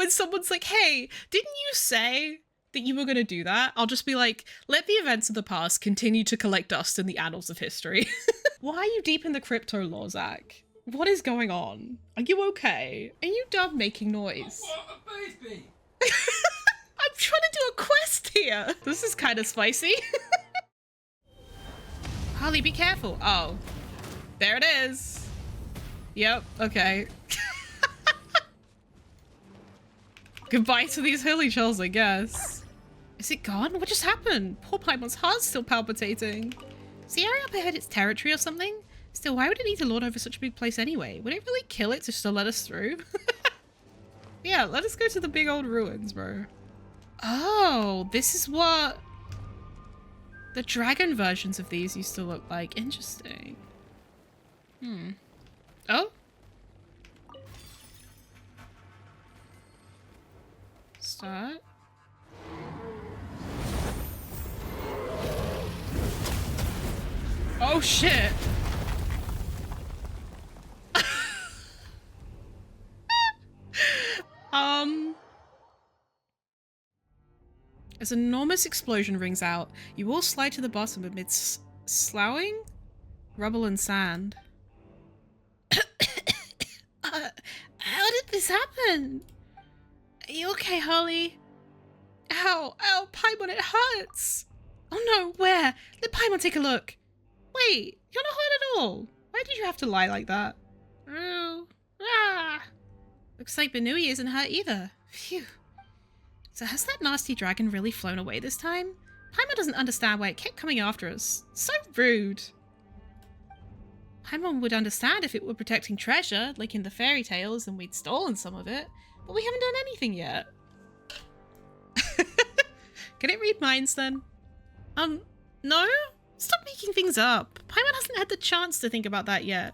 when someone's like, hey, didn't you say that you were going to do that? I'll just be like, let the events of the past continue to collect dust in the annals of history. Why are you deep in the crypto lore, Zach? What is going on? Are you okay? Are you done making noise? I want a baby! I'm trying to do a quest here. This is kind of spicy. Harley, be careful. Oh, there it is. Yep, okay. Goodbye to these hilly chills, I guess. Is it gone? What just happened? Poor Paimon's heart's still palpitating. Is the area up ahead its territory or something? Still, why would it need to lord over such a big place anyway? Would it really kill it just to let us through? Yeah, let us go to the big old ruins, bro. Oh, this is what the dragon versions of these used to look like. Interesting. Oh? Start. Oh shit! As an enormous explosion rings out, you all slide to the bottom amidst sloughing rubble and sand. How did this happen? Are you okay, Holly? Ow, ow, Paimon, it hurts! Oh no, where? Let Paimon take a look. Wait, you're not hurt at all. Why did you have to lie like that? Oh, ah. Looks like Benui isn't hurt either. Phew. So has that nasty dragon really flown away this time? Paimon doesn't understand why it kept coming after us. So rude. Paimon would understand if it were protecting treasure, like in the fairy tales, and we'd stolen some of it. But we haven't done anything yet. Can it read minds then? No? Stop making things up. Paimon hasn't had the chance to think about that yet.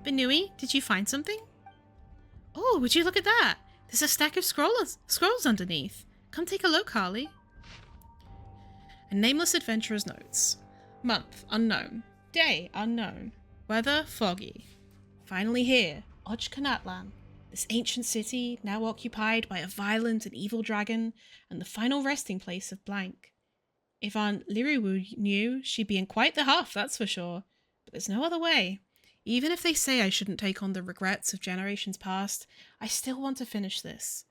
Benui, did you find something? Oh, would you look at that? There's a stack of scrolls underneath. Come take a look, Harley. A nameless adventurer's notes. Month, unknown. Day, unknown. Weather, foggy. Finally here, Ochkanatlan. This ancient city, now occupied by a violent and evil dragon, and the final resting place of Blank. If Aunt Liriwu knew, she'd be in quite the huff, that's for sure. But there's no other way. Even if they say I shouldn't take on the regrets of generations past, I still want to finish this.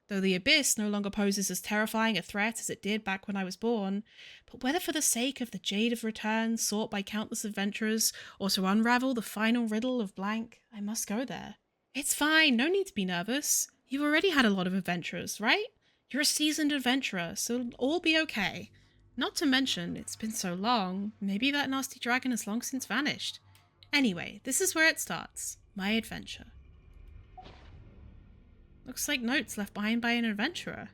Though the Abyss no longer poses as terrifying a threat as it did back when I was born, but whether for the sake of the Jade of Return sought by countless adventurers, or to unravel the final riddle of Blank, I must go there. It's fine, no need to be nervous. You've already had a lot of adventures, right? You're a seasoned adventurer, so it'll all be okay. Not to mention, it's been so long, maybe that nasty dragon has long since vanished. Anyway, this is where it starts. My adventure. Looks like notes left behind by an adventurer.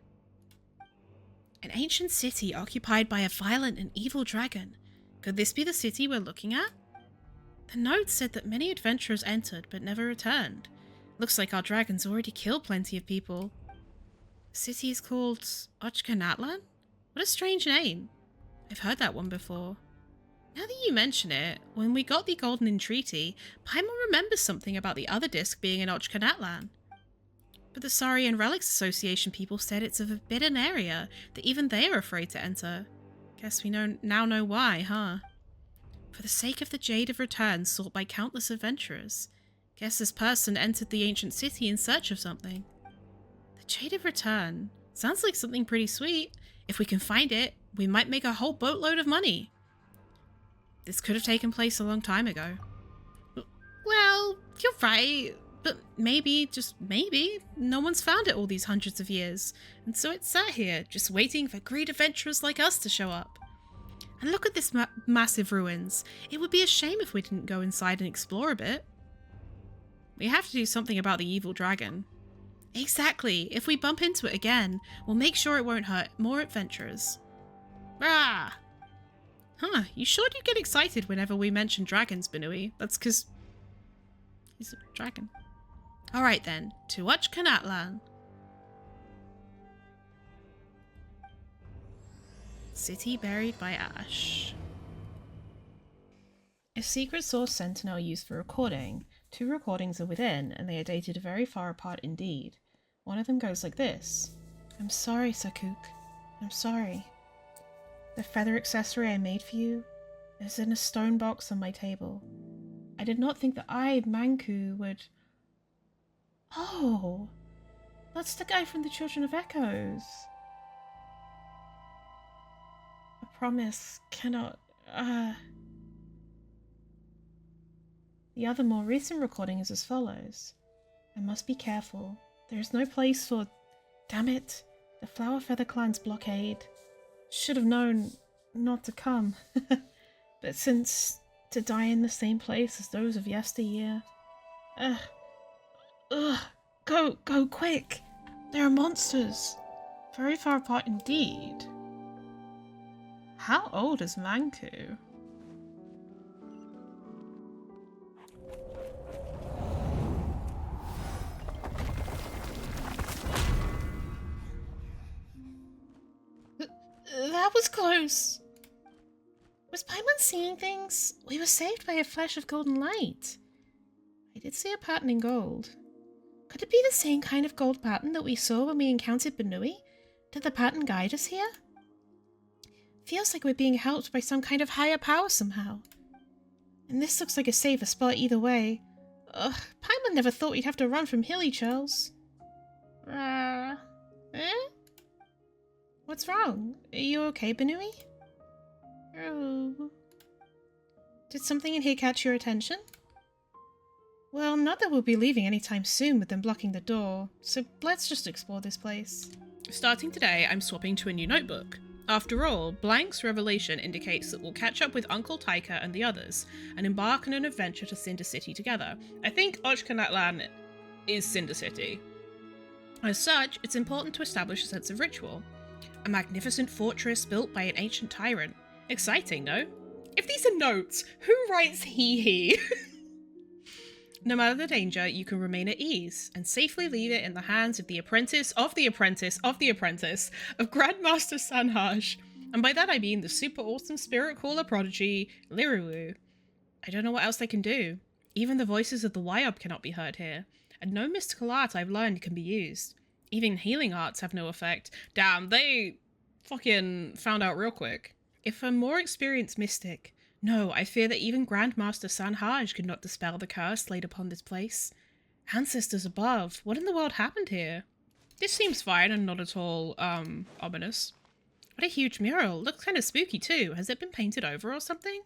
An ancient city occupied by a violent and evil dragon. Could this be the city we're looking at? The note said that many adventurers entered but never returned. Looks like our dragons already killed plenty of people. The city is called Ochkanatlan? What a strange name. I've heard that one before. Now that you mention it, when we got the Golden Entreaty, Paimon remembers something about the other disc being in Ochkanatlan. But the Saurian Relics Association people said it's a forbidden area that even they are afraid to enter. Guess we now know why, huh? For the sake of the Jade of Return sought by countless adventurers. Guess this person entered the ancient city in search of something. The Jade of Return. Sounds like something pretty sweet. If we can find it, we might make a whole boatload of money. This could have taken place a long time ago. Well, you're right. But maybe, just maybe, no one's found it all these hundreds of years. And so it's sat here, just waiting for great adventurers like us to show up. And look at this massive ruins. It would be a shame if we didn't go inside and explore a bit. We have to do something about the evil dragon. Exactly. If we bump into it again, we'll make sure it won't hurt more adventurers. Rah! Huh, you sure do get excited whenever we mention dragons, Benui. That's because he's a dragon. Alright then, to Ochkanatlan. City buried by ash. A secret source sentinel used for recording. 2 recordings are within, and they are dated very far apart indeed. One of them goes like this. I'm sorry, Sakuk. I'm sorry. The feather accessory I made for you is in a stone box on my table. I did not think that I, Manku, would... Oh! That's the guy from the Children of Echoes. A promise cannot... The other more recent recording is as follows. I must be careful. There is no place for... Damn it! The Flower Feather Clan's blockade. Should have known not to come. But since to die in the same place as those of yesteryear... Go quick! There are monsters! Very far apart indeed. How old is Manku? That was close! Was Paimon seeing things? We were saved by a flash of golden light. I did see a pattern in gold. Could it be the same kind of gold pattern that we saw when we encountered Benui? Did the pattern guide us here? Feels like we're being helped by some kind of higher power somehow. And this looks like a safer spot either way. Ugh, Paimon never thought we'd have to run from Hilly Charles. What's wrong? Are you okay, Benui? Oh. Did something in here catch your attention? Well, not that we'll be leaving anytime soon with them blocking the door, so let's just explore this place. Starting today, I'm swapping to a new notebook. After all, Blank's revelation indicates that we'll catch up with Uncle Taika and the others, and embark on an adventure to Cinder City together. I think Ochkanatlan is Cinder City. As such, it's important to establish a sense of ritual. A magnificent fortress built by an ancient tyrant. Exciting, no? If these are notes, who writes he? No matter the danger, you can remain at ease, and safely leave it in the hands of the apprentice of the apprentice of the apprentice of Grandmaster Sanhaj. And by that I mean the super awesome spirit caller prodigy, Liruwu. I don't know what else they can do. Even the voices of the Wyob cannot be heard here, and no mystical art I've learned can be used. Even healing arts have no effect. Damn, they fucking found out real quick. If a more experienced mystic... No, I fear that even Grandmaster Sanhaj could not dispel the curse laid upon this place. Ancestors above, what in the world happened here? This seems fine and not at all, ominous. What a huge mural. Looks kind of spooky too. Has it been painted over or something?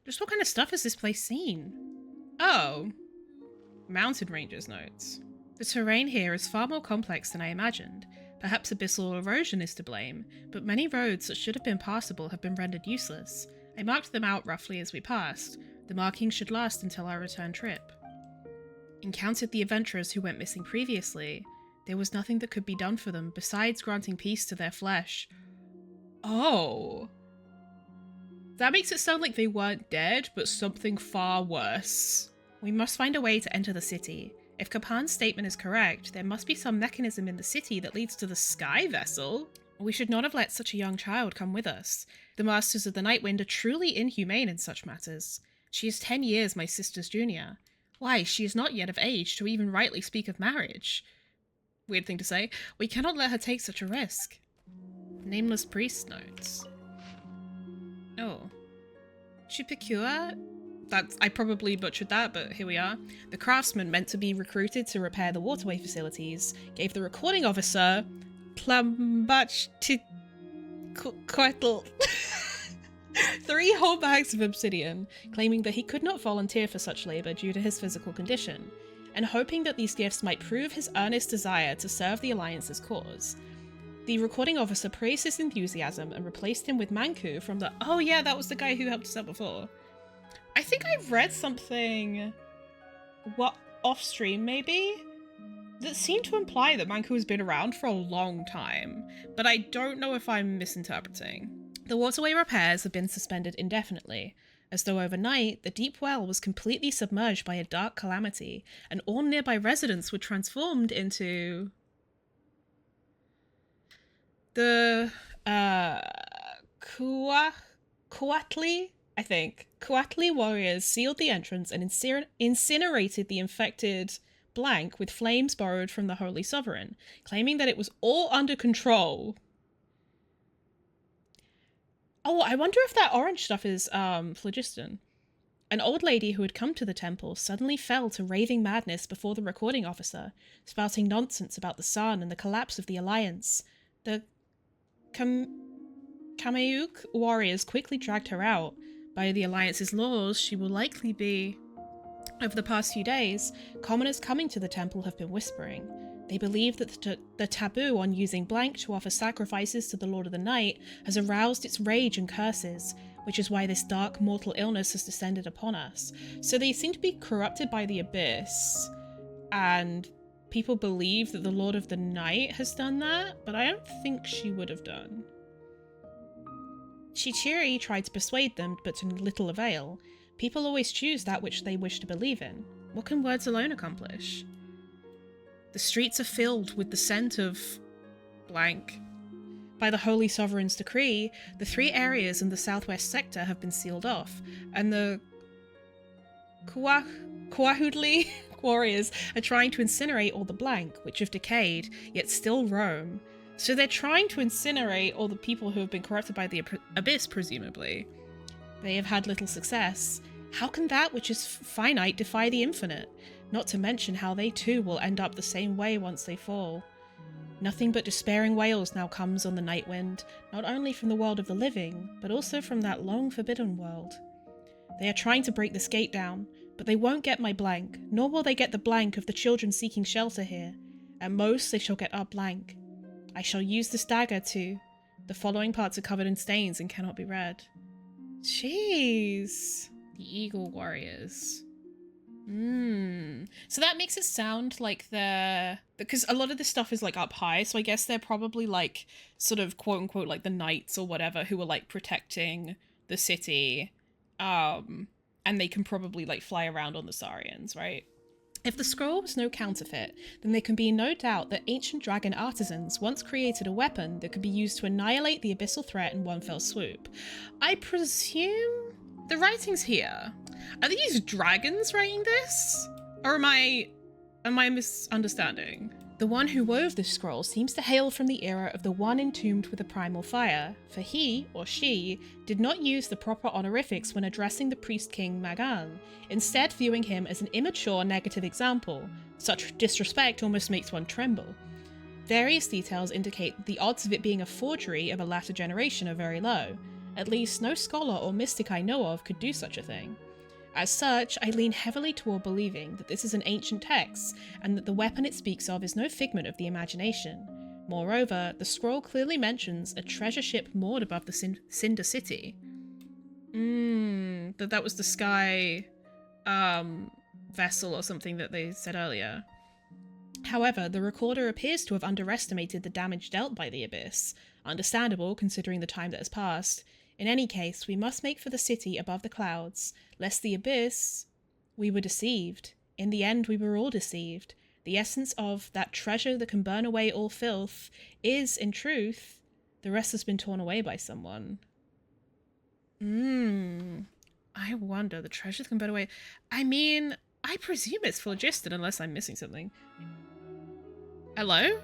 Just what kind of stuff has this place seen? Oh. Mountain Rangers notes. The terrain here is far more complex than I imagined. Perhaps abyssal erosion is to blame, but many roads that should have been passable have been rendered useless. I marked them out roughly as we passed. The markings should last until our return trip. Encountered the adventurers who went missing previously. There was nothing that could be done for them besides granting peace to their flesh. Oh. That makes it sound like they weren't dead, but something far worse. We must find a way to enter the city. If Kapan's statement is correct, there must be some mechanism in the city that leads to the sky vessel. We should not have let such a young child come with us. The Masters of the Nightwind are truly inhumane in such matters. She is 10 years my sister's junior. Why, she is not yet of age to even rightly speak of marriage. Weird thing to say. We cannot let her take such a risk. Nameless priest notes. Oh. Chupacua? I probably butchered that, but here we are. The craftsman meant to be recruited to repair the waterway facilities gave the recording officer Tlambachtiquetl 3 whole bags of obsidian, claiming that he could not volunteer for such labor due to his physical condition, and hoping that these gifts might prove his earnest desire to serve the Alliance's cause. The recording officer praised his enthusiasm and replaced him with Manku from the— oh yeah, that was the guy who helped us out before. I think I've read something, off stream maybe, that seemed to imply that Manku has been around for a long time, but I don't know if I'm misinterpreting. The waterway repairs have been suspended indefinitely, as though overnight the deep well was completely submerged by a dark calamity, and all nearby residents were transformed into... the, Kuatli? I think. Coatli warriors sealed the entrance and incinerated the infected blank with flames borrowed from the Holy Sovereign, claiming that it was all under control. Oh, I wonder if that orange stuff is phlogiston. An old lady who had come to the temple suddenly fell to raving madness before the recording officer, spouting nonsense about the sun and the collapse of the alliance. The Kamauk warriors quickly dragged her out. By the alliance's laws, she will likely be... Over the past few days, commoners coming to the temple have been whispering. They believe that the taboo on using blank to offer sacrifices to the Lord of the Night has aroused its rage and curses, which is why this dark mortal illness has descended upon us. So they seem to be corrupted by the abyss, and people believe that the Lord of the Night has done that, but I don't think she would have done. Chichiri tried to persuade them, but to little avail. People always choose that which they wish to believe in. What can words alone accomplish? The streets are filled with the scent of... blank. By the Holy Sovereign's decree, the 3 areas in the southwest sector have been sealed off, and the Kwahudli warriors are trying to incinerate all the blank, which have decayed, yet still roam. So they're trying to incinerate all the people who have been corrupted by the abyss, presumably. They have had little success. How can that which is finite defy the infinite? Not to mention how they too will end up the same way once they fall. Nothing but despairing wails now comes on the night wind, not only from the world of the living, but also from that long forbidden world. They are trying to break this gate down, but they won't get my blank, nor will they get the blank of the children seeking shelter here. At most, they shall get our blank. I shall use this dagger to... The following parts are covered in stains and cannot be read. Jeez. The Eagle Warriors. So that makes it sound like they're... Because a lot of this stuff is like up high, so I guess they're probably like sort of quote unquote like the knights or whatever who are like protecting the city. And they can probably like fly around on the Saurians, right? If the scroll was no counterfeit, then there can be no doubt that ancient dragon artisans once created a weapon that could be used to annihilate the abyssal threat in one fell swoop. I presume the writing's here. Are these dragons writing this? Or am I misunderstanding? The one who wove this scroll seems to hail from the era of the one entombed with the primal fire, for he, or she, did not use the proper honorifics when addressing the priest king Magan, instead viewing him as an immature negative example. Such disrespect almost makes one tremble. Various details indicate that the odds of it being a forgery of a latter generation are very low. At least no scholar or mystic I know of could do such a thing. As such, I lean heavily toward believing that this is an ancient text, and that the weapon it speaks of is no figment of the imagination. Moreover, the scroll clearly mentions a treasure ship moored above the Cinder City. That was the sky vessel or something that they said earlier. However, the recorder appears to have underestimated the damage dealt by the abyss. Understandable, considering the time that has passed. In any case, we must make for the city above the clouds, lest the abyss... We were deceived. In the end, we were all deceived. The essence of that treasure that can burn away all filth is, in truth, the rest has been torn away by someone. I wonder, the treasure that can burn away... I mean, I presume it's phlogiston unless I'm missing something. Hello?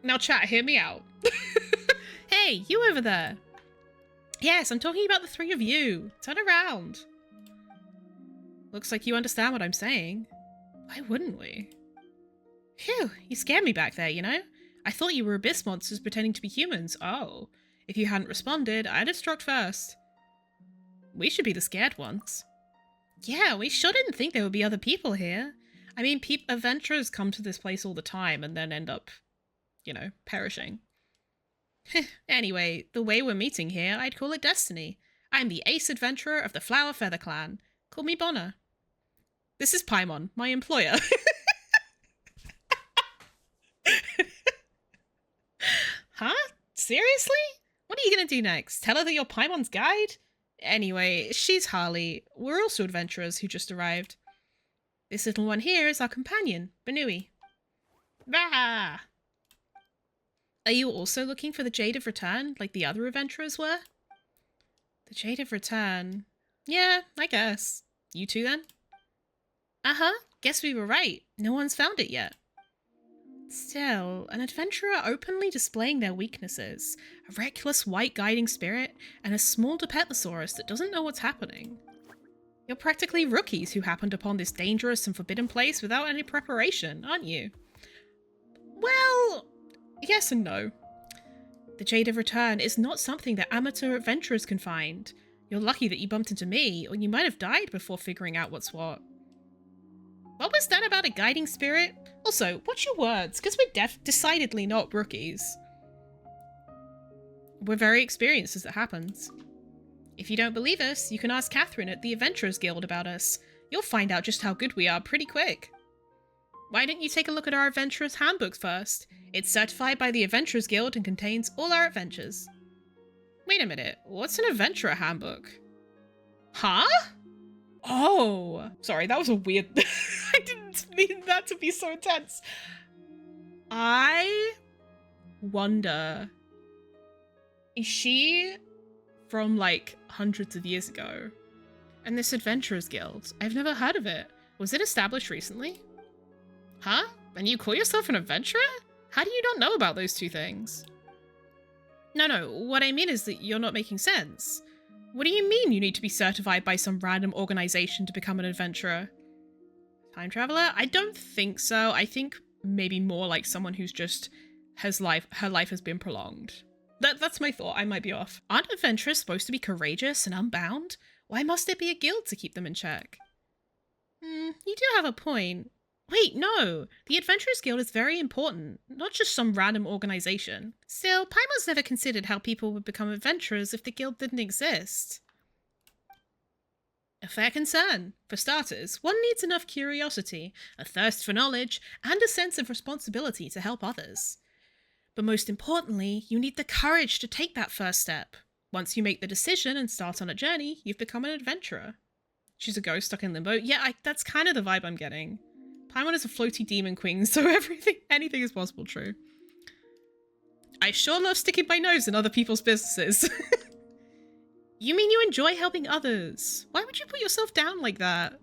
Now chat, hear me out. Hey, you over there. Yes, I'm talking about the 3 of you. Turn around. Looks like you understand what I'm saying. Why wouldn't we? Phew, you scared me back there, you know? I thought you were abyss monsters pretending to be humans. Oh, if you hadn't responded, I'd have struck first. We should be the scared ones. Yeah, we sure didn't think there would be other people here. I mean, adventurers come to this place all the time and then end up, you know, perishing. Anyway, the way we're meeting here, I'd call it destiny. I'm the ace adventurer of the Flower Feather Clan. Call me Bonner. This is Paimon, my employer. Huh? Seriously? What are you gonna do next? Tell her that you're Paimon's guide? Anyway, she's Harley. We're also adventurers who just arrived. This little one here is our companion, Banui. Rah! Are you also looking for the Jade of Return, like the other adventurers were? The Jade of Return. Yeah, I guess. You two then? Uh-huh. Guess we were right. No one's found it yet. Still, an adventurer openly displaying their weaknesses, a reckless white guiding spirit, and a small Depetlosaurus that doesn't know what's happening. You're practically rookies who happened upon this dangerous and forbidden place without any preparation, aren't you? Well, yes and no. The Jade of Return is not something that amateur adventurers can find. You're lucky that you bumped into me, or you might have died before figuring out what's what. What was that about a guiding spirit? Also, watch your words, because we're decidedly not rookies. We're very experienced as it happens. If you don't believe us, you can ask Catherine at the Adventurers Guild about us. You'll find out just how good we are pretty quick. Why don't you take a look at our Adventurers Handbook first? It's certified by the Adventurers Guild and contains all our adventures. Wait a minute, what's an Adventurer Handbook? Huh? Oh, sorry, that was a weird... I didn't mean that to be so intense. I wonder... Is she from, like, hundreds of years ago? And this Adventurers Guild, I've never heard of it. Was it established recently? Huh? And you call yourself an adventurer? How do you not know about those two things? No, what I mean is that you're not making sense. What do you mean you need to be certified by some random organization to become an adventurer? Time traveler? I don't think so. I think maybe more like someone who's just her life has been prolonged. That's my thought. I might be off. Aren't adventurers supposed to be courageous and unbound? Why must there be a guild to keep them in check? You do have a point. Wait, no! The Adventurers Guild is very important, not just some random organization. Still, Paimon's never considered how people would become adventurers if the guild didn't exist. A fair concern. For starters, one needs enough curiosity, a thirst for knowledge, and a sense of responsibility to help others. But most importantly, you need the courage to take that first step. Once you make the decision and start on a journey, you've become an adventurer. She's a ghost stuck in limbo. Yeah, that's kind of the vibe I'm getting. Paimon is a floaty demon queen, so anything is possible, true. I sure love sticking my nose in other people's businesses. You mean you enjoy helping others? Why would you put yourself down like that?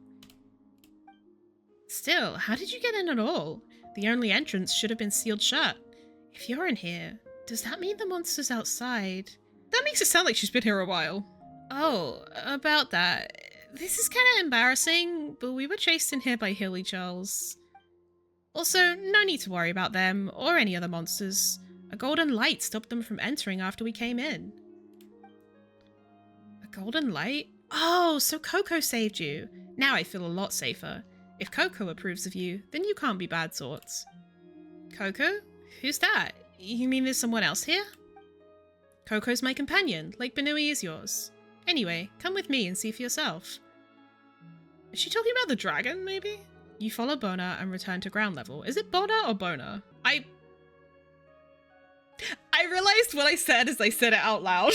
Still, how did you get in at all? The only entrance should have been sealed shut. If you're in here, does that mean the monster's outside? That makes it sound like she's been here a while. Oh, about that. This is kind of embarrassing, but we were chased in here by Hilly Charles. Also, no need to worry about them, or any other monsters. A golden light stopped them from entering after we came in. A golden light? Oh, so Coco saved you. Now I feel a lot safer. If Coco approves of you, then you can't be bad sorts. Coco? Who's that? You mean there's someone else here? Coco's my companion, like Benui is yours. Anyway, come with me and see for yourself. Is she talking about the dragon, maybe? You follow Bona and return to ground level. Is it Bona or Bona? I realized what I said as I said it out loud.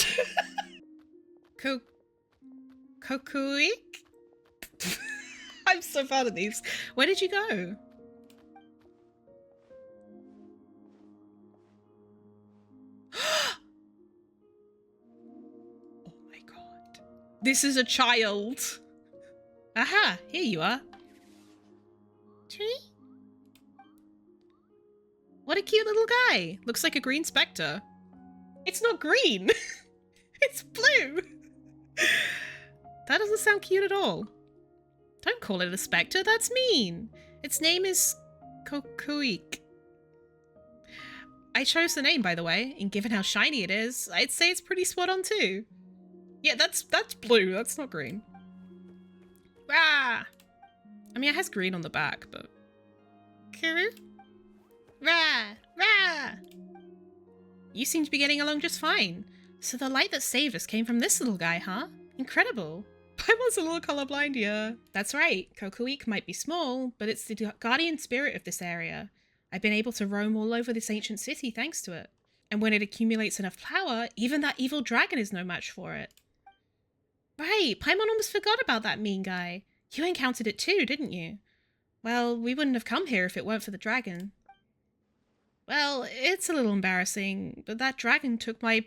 Kokuik? I'm so bad at these. Where did you go? Oh my god. This is a child. Aha, here you are. Tree? What a cute little guy. Looks like a green spectre. It's not green. It's blue. That doesn't sound cute at all. Don't call it a spectre, that's mean. Its name is Kokuik. I chose the name, by the way, and given how shiny it is, I'd say it's pretty spot on too. Yeah, that's blue, that's not green. Rah! I mean, it has green on the back, but... Kuru? Rah! Rah! You seem to be getting along just fine. So the light that saved us came from this little guy, huh? Incredible. Paimon's a little colorblind, yeah. That's right, Kokuik might be small, but it's the guardian spirit of this area. I've been able to roam all over this ancient city thanks to it. And when it accumulates enough power, even that evil dragon is no match for it. Right, Paimon almost forgot about that mean guy. You encountered it too, didn't you? Well, we wouldn't have come here if it weren't for the dragon. Well, it's a little embarrassing, but that dragon took my...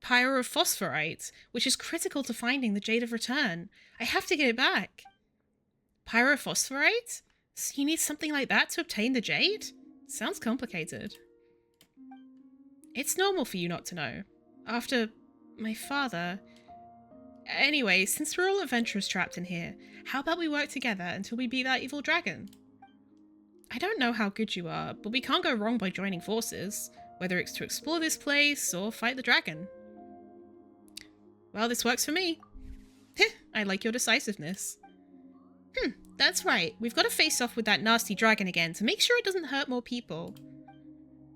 pyrophosphorite, which is critical to finding the Jade of Return. I have to get it back. Pyrophosphorite? So you need something like that to obtain the Jade? Sounds complicated. It's normal for you not to know. After my father... Anyway, since we're all adventurers trapped in here, how about we work together until we beat that evil dragon? I don't know how good you are, but we can't go wrong by joining forces, whether it's to explore this place or fight the dragon. Well, this works for me. I like your decisiveness. That's right. We've got to face off with that nasty dragon again to make sure it doesn't hurt more people.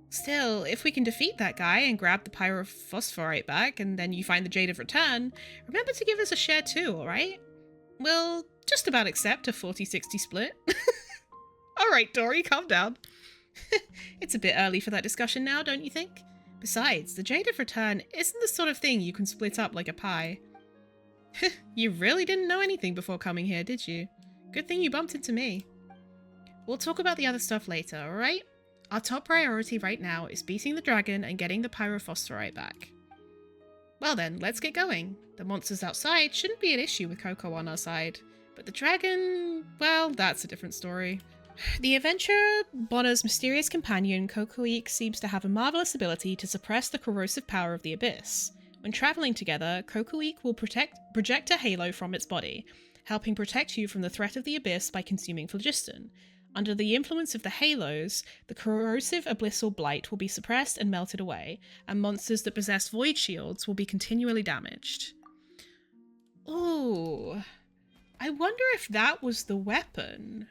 Still, if we can defeat that guy and grab the pyrophosphorite back, and then you find the Jade of Return, remember to give us a share too, alright? We'll just about accept a 40-60 split. Alright, Dory, calm down. It's a bit early for that discussion now, don't you think? Besides, the Jade of Return isn't the sort of thing you can split up like a pie. You really didn't know anything before coming here, did you? Good thing you bumped into me. We'll talk about the other stuff later, alright? Our top priority right now is beating the dragon and getting the pyrophosphorite back. Well then, let's get going. The monsters outside shouldn't be an issue with Coco on our side, but the dragon, well, that's a different story. The adventurer Bonner's mysterious companion, Cocoeek, seems to have a marvelous ability to suppress the corrosive power of the abyss. When travelling together, Cocoeek will project a halo from its body, helping protect you from the threat of the abyss by consuming phlogiston. Under the influence of the halos, the corrosive abyssal blight will be suppressed and melted away, and monsters that possess void shields will be continually damaged. Ooh, I wonder if that was the weapon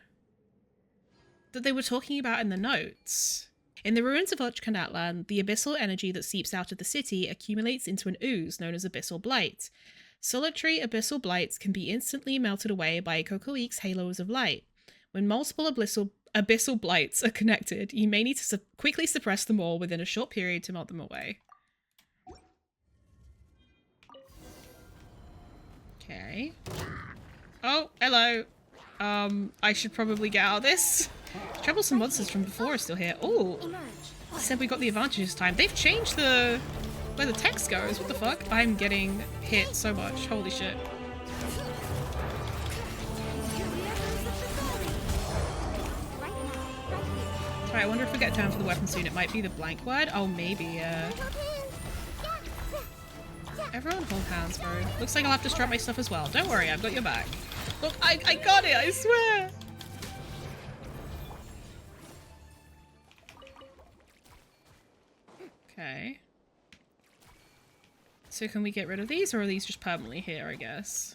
that they were talking about in the notes. In the ruins of Ochkanatlan, the abyssal energy that seeps out of the city accumulates into an ooze known as abyssal blight. Solitary abyssal blights can be instantly melted away by Cocoeek's halos of light. When multiple abyssal blights are connected, you may need to quickly suppress them all within a short period to melt them away. Okay. Oh, hello. I should probably get out of this. Troublesome monsters from before are still here. Oh, said we got the advantage this time. They've changed where the text goes. What the fuck? I'm getting hit so much. Holy shit. Right, I wonder if we get down for the weapon soon. It might be the blank word. Oh, maybe, Everyone hold hands, bro. Looks like I'll have to strap my stuff as well. Don't worry, I've got your back. Look, I got it, I swear! Okay. So can we get rid of these, or are these just permanently here, I guess?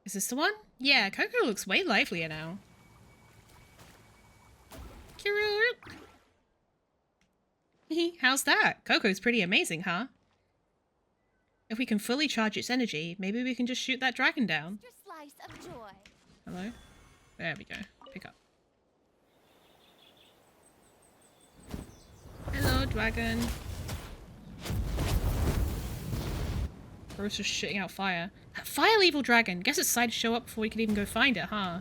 Is this the one? Yeah, Coco looks way livelier now. How's that? Coco's pretty amazing, huh? If we can fully charge its energy, maybe we can just shoot that dragon down. Slice of joy. Hello? There we go. Pick up. Hello, dragon. Bro's just shitting out fire. That fire evil dragon! Guess it decided to show up before we could even go find it, huh?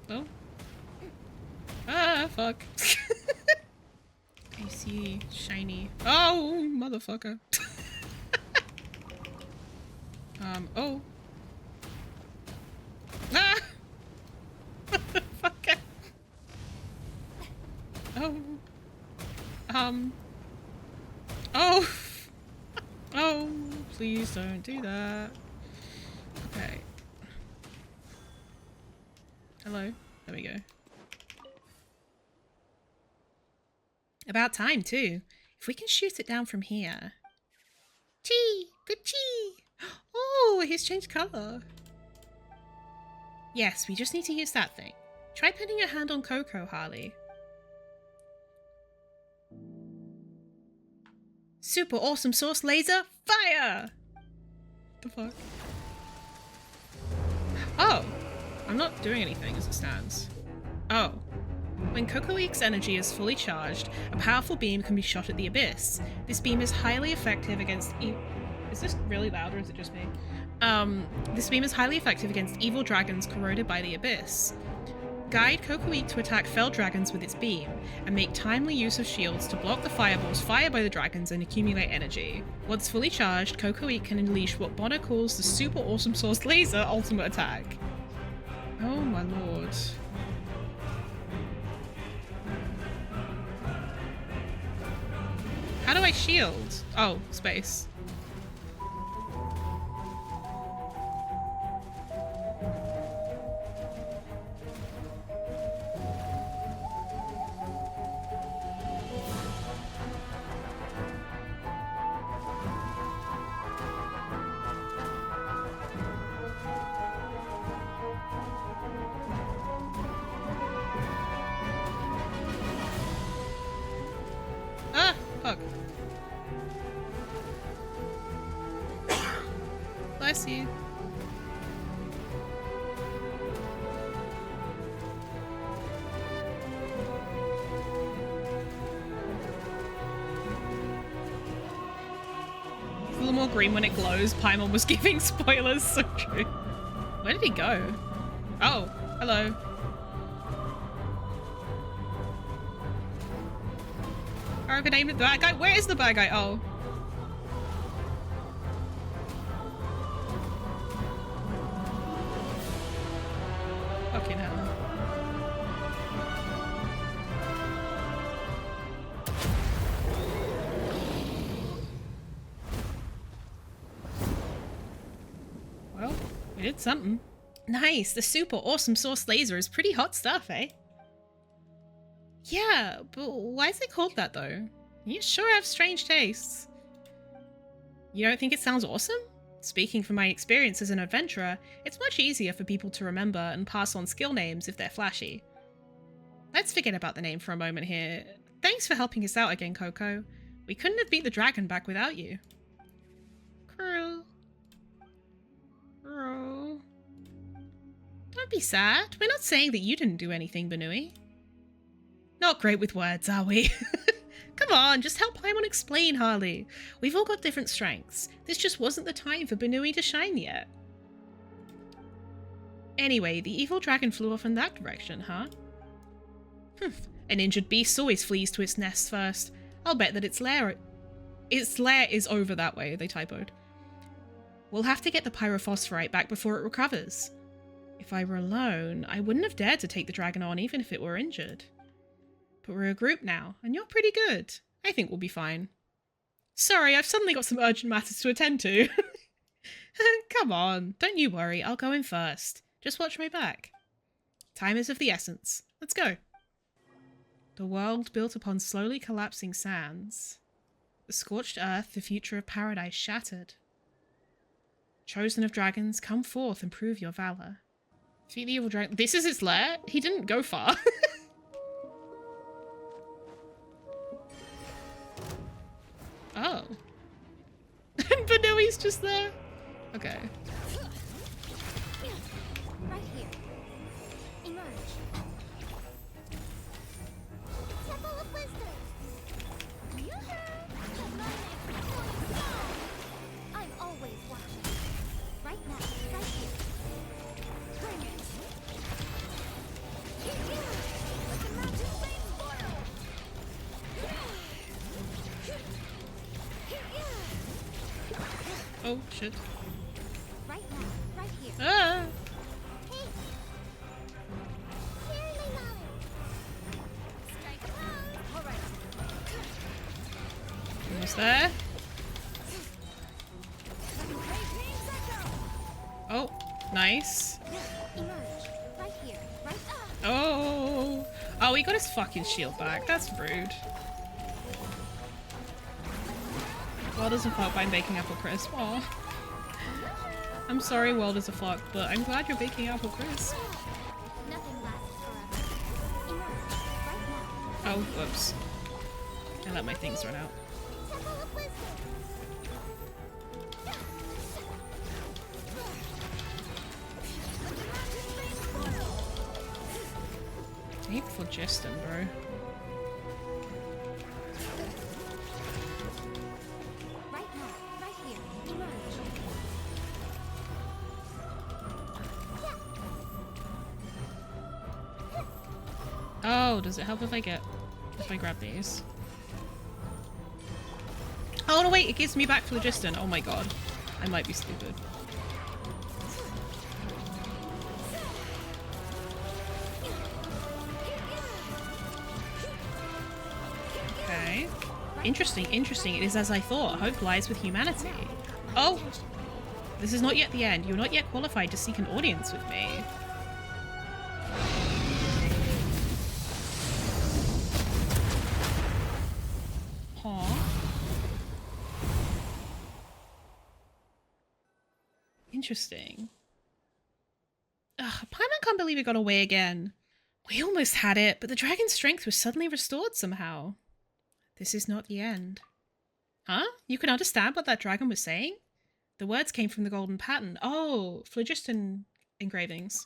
Oh. Ah, fuck. I see. Shiny. Oh, motherfucker. Oh. Ah! Fuck it. Oh. Oh. Oh, please don't do that. Okay. Hello. There we go. About time, too. If we can shoot it down from here. Chee! Good chee! Oh, he's changed colour. Yes, we just need to use that thing. Try putting your hand on Coco, Harley. Super awesome source laser, fire! What the fuck? Oh! I'm not doing anything as it stands. Oh. When Cocoeek's energy is fully charged, a powerful beam can be shot at the abyss. This beam is highly effective against Is this really loud or is it just me? This beam is highly effective against evil dragons corroded by the abyss. Guide Kokoik to attack fell dragons with its beam, and make timely use of shields to block the fireballs fired by the dragons and accumulate energy. Once fully charged, Kokoik can unleash what Bonner calls the super awesome source laser ultimate attack. Oh my lord. How do I shield? Oh, space. Ah, fuck. Bless you. It's a little more green when it glows. Paimon was giving spoilers, so true. Where did he go? Oh, hello. I could aim at the bad guy. Where is the bad guy? Oh. Fucking hell. Well, we did something. Nice. The super awesome source laser is pretty hot stuff, eh? Yeah, but why is it called that though? You sure have strange tastes. You don't think it sounds awesome? Speaking from my experience as an adventurer, it's much easier for people to remember and pass on skill names if they're flashy. Let's forget about the name for a moment here. Thanks for helping us out again, Coco. We couldn't have beat the dragon back without you. Cruel. Cruel. Don't be sad. We're not saying that you didn't do anything, Banui. Not great with words, are we? Come on, just help Paimon explain, Harley. We've all got different strengths. This just wasn't the time for Banui to shine yet. Anyway, the evil dragon flew off in that direction, huh? An injured beast always flees to its nest first. I'll bet that its lair is over that way, they typoed. We'll have to get the pyrophosphorite back before it recovers. If I were alone, I wouldn't have dared to take the dragon on even if it were injured. But we're a group now, and you're pretty good. I think we'll be fine. Sorry, I've suddenly got some urgent matters to attend to. Come on, don't you worry, I'll go in first. Just watch my back. Time is of the essence. Let's go. The world built upon slowly collapsing sands. The scorched earth, the future of paradise shattered. Chosen of dragons, come forth and prove your valor. Defeat the evil dragon. This is its lair? He didn't go far. Oh. And Banui's just there? Okay. Right here. Emerge. Temple of Wisdom. I'm always watching. Right now, right here. Bring it. Let the mountain flames boil. Oh, shit. Right now, right here. Ah! Hey. Here, Leilani. Strike a pose. All right. Almost there. Oh, nice. Emerge. Right here. Right up. Oh. Oh, he got his fucking shield back. That's rude. World is a fuck by baking apple crisp. Aw. I'm sorry, world is a fuck, but I'm glad you're baking apple crisp. Nothing lasts forever. Emerge. Right now. Oh, whoops. I let my things run out. Temple of Wisdom. Deep phlogiston, bro. Right now, right here. Emerge. Yeah. Oh, does it help if I grab these? Oh no, wait, it gives me back phlogiston. Oh my god. I might be stupid. Okay. Interesting, interesting. It is as I thought. Hope lies with humanity. Oh! This is not yet the end. You're not yet qualified to seek an audience with me. Huh? Interesting. Ugh, Paimon can't believe it got away again. We almost had it, but the dragon's strength was suddenly restored somehow. This is not the end. Huh? You can understand what that dragon was saying? The words came from the golden pattern. Oh, phlogiston engravings.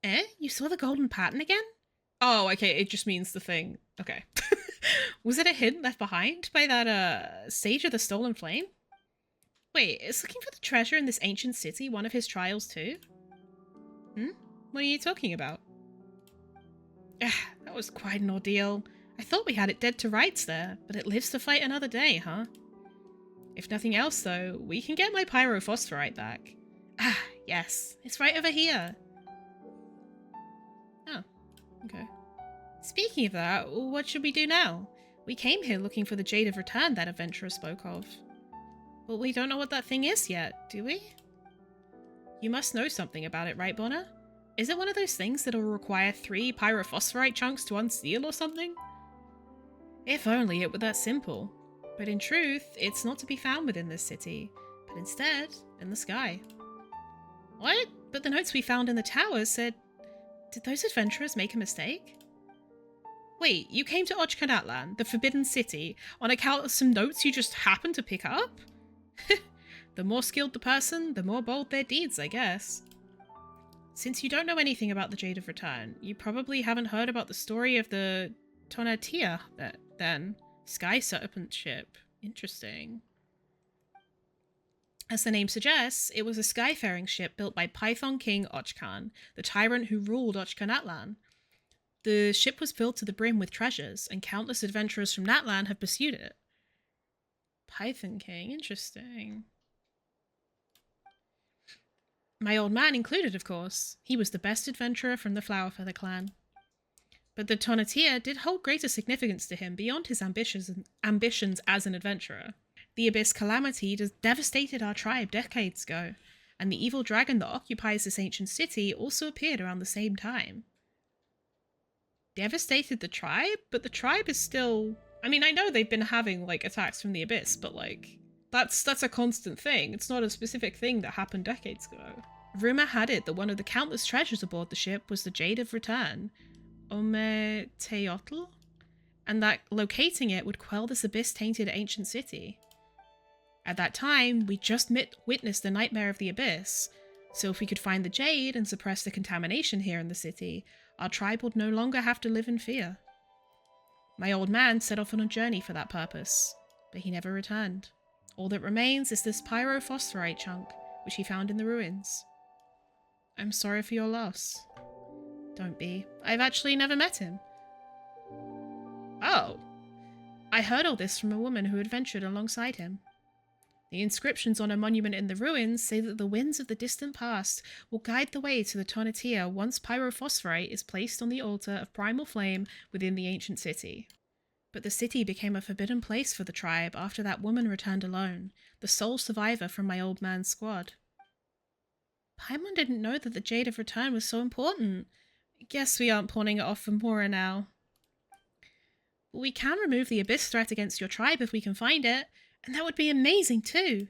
Eh? You saw the golden pattern again? Oh, okay, it just means the thing. Okay. Was it a hint left behind by that, Sage of the Stolen Flame? Wait, is looking for the treasure in this ancient city one of his trials too? Hmm? What are you talking about? That was quite an ordeal. I thought we had it dead to rights there, but it lives to fight another day, huh? If nothing else, though, we can get my pyrophosphorite back. Ah, yes, it's right over here. Oh, okay. Speaking of that, what should we do now? We came here looking for the Jade of Return that adventurer spoke of. But we don't know what that thing is yet, do we? You must know something about it, right, Bonner? Is it one of those things that'll require 3 pyrophosphorite chunks to unseal or something? If only it were that simple. But in truth, it's not to be found within this city, but instead in the sky. What? But the notes we found in the towers said... Did those adventurers make a mistake? Wait, you came to Ochkanatlan, the Forbidden City, on account of some notes you just happened to pick up? The more skilled the person, the more bold their deeds, I guess. Since you don't know anything about the Jade of Return, you probably haven't heard about the story of the Tonatiuh then. Sky Serpent ship. Interesting. As the name suggests, it was a skyfaring ship built by Python King Ochkan, the tyrant who ruled Ochkanatlan. The ship was filled to the brim with treasures, and countless adventurers from Natlan have pursued it. Python King, interesting. My old man included, of course. He was the best adventurer from the Flowerfeather clan. But the Tonatiuh did hold greater significance to him beyond his ambitions as an adventurer. The Abyss Calamity devastated our tribe decades ago, and the evil dragon that occupies this ancient city also appeared around the same time. Devastated the tribe? But the tribe is still... I mean, I know they've been having, like, attacks from the Abyss, but, like, that's a constant thing. It's not a specific thing that happened decades ago. Rumour had it that one of the countless treasures aboard the ship was the Jade of Return, Tonatiuh, and that locating it would quell this abyss-tainted ancient city. At that time, we just witnessed the nightmare of the Abyss, so if we could find the Jade and suppress the contamination here in the city, our tribe would no longer have to live in fear. My old man set off on a journey for that purpose, but he never returned. All that remains is this pyrophosphorite chunk, which he found in the ruins. I'm sorry for your loss. Don't be. I've actually never met him. Oh. I heard all this from a woman who adventured alongside him. The inscriptions on a monument in the ruins say that the winds of the distant past will guide the way to the Tonatiuh once pyrophosphorite is placed on the altar of primal flame within the ancient city. But the city became a forbidden place for the tribe after that woman returned alone, the sole survivor from my old man's squad. Paimon didn't know that the Jade of Return was so important. I guess we aren't pawning it off for Mora now. We can remove the Abyss threat against your tribe if we can find it, and that would be amazing too.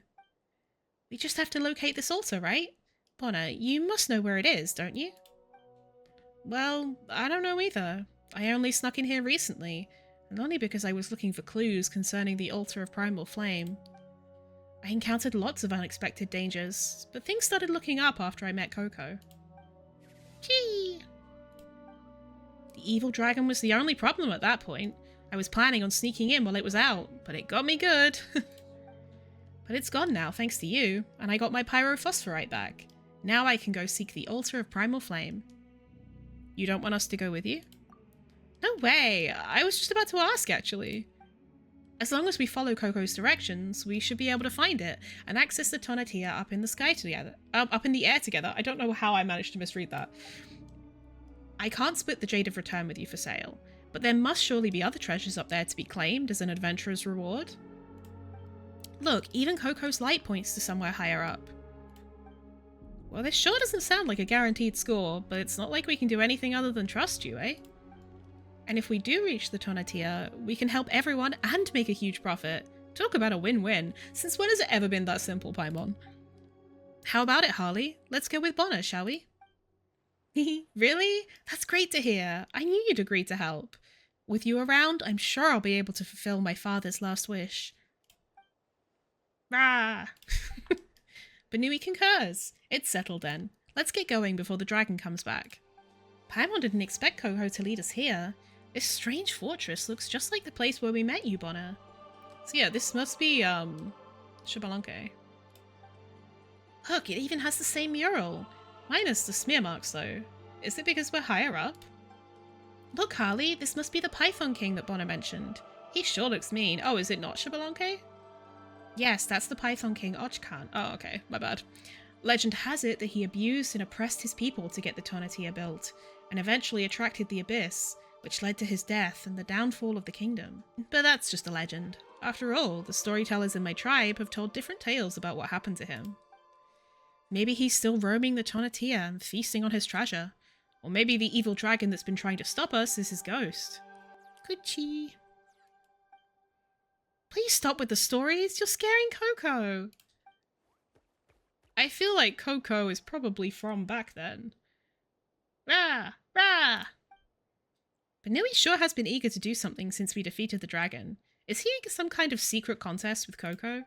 We just have to locate this altar, right? Bonner, you must know where it is, don't you? Well, I don't know either. I only snuck in here recently, and only because I was looking for clues concerning the altar of primal flame. I encountered lots of unexpected dangers, but things started looking up after I met Coco. Gee! The evil dragon was the only problem at that point. I was planning on sneaking in while it was out, but it got me good. But it's gone now, thanks to you, and I got my pyrophosphorite back. Now I can go seek the altar of primal flame. You don't want us to go with you? No way! I was just about to ask, actually. As long as we follow Coco's directions, we should be able to find it and access the Tonatiuh up in the sky together. Up in the air together. I don't know how I managed to misread that. I can't split the Jade of Return with you for sale, but there must surely be other treasures up there to be claimed as an adventurer's reward. Look, even Coco's light points to somewhere higher up. Well, this sure doesn't sound like a guaranteed score, but it's not like we can do anything other than trust you, eh? And if we do reach the Tonatiuh, we can help everyone and make a huge profit. Talk about a win-win. Since when has it ever been that simple, Paimon? How about it, Harley? Let's go with Bonner, shall we? Really? That's great to hear. I knew you'd agree to help. With you around, I'm sure I'll be able to fulfill my father's last wish. Rah! Banui concurs. It's settled then. Let's get going before the dragon comes back. Paimon didn't expect Coco to lead us here. This strange fortress looks just like the place where we met you, Bonner. So yeah, this must be, Xbalanque. Look, it even has the same mural. Minus the smear marks, though. Is it because we're higher up? Look, Harley, this must be the Python King that Bonner mentioned. He sure looks mean. Oh, is it not Xbalanque? Yes, that's the Python King Ochkan. Oh, okay, my bad. Legend has it that he abused and oppressed his people to get the Tonatiuh built, and eventually attracted the Abyss, which led to his death and the downfall of the kingdom. But that's just a legend. After all, the storytellers in my tribe have told different tales about what happened to him. Maybe he's still roaming the Tonatiuh and feasting on his treasure. Or maybe the evil dragon that's been trying to stop us is his ghost. Coochie. Please stop with the stories, you're scaring Coco. I feel like Coco is probably from back then. Rah! Rah! Banui sure has been eager to do something since we defeated the dragon. Is he in some kind of secret contest with Coco?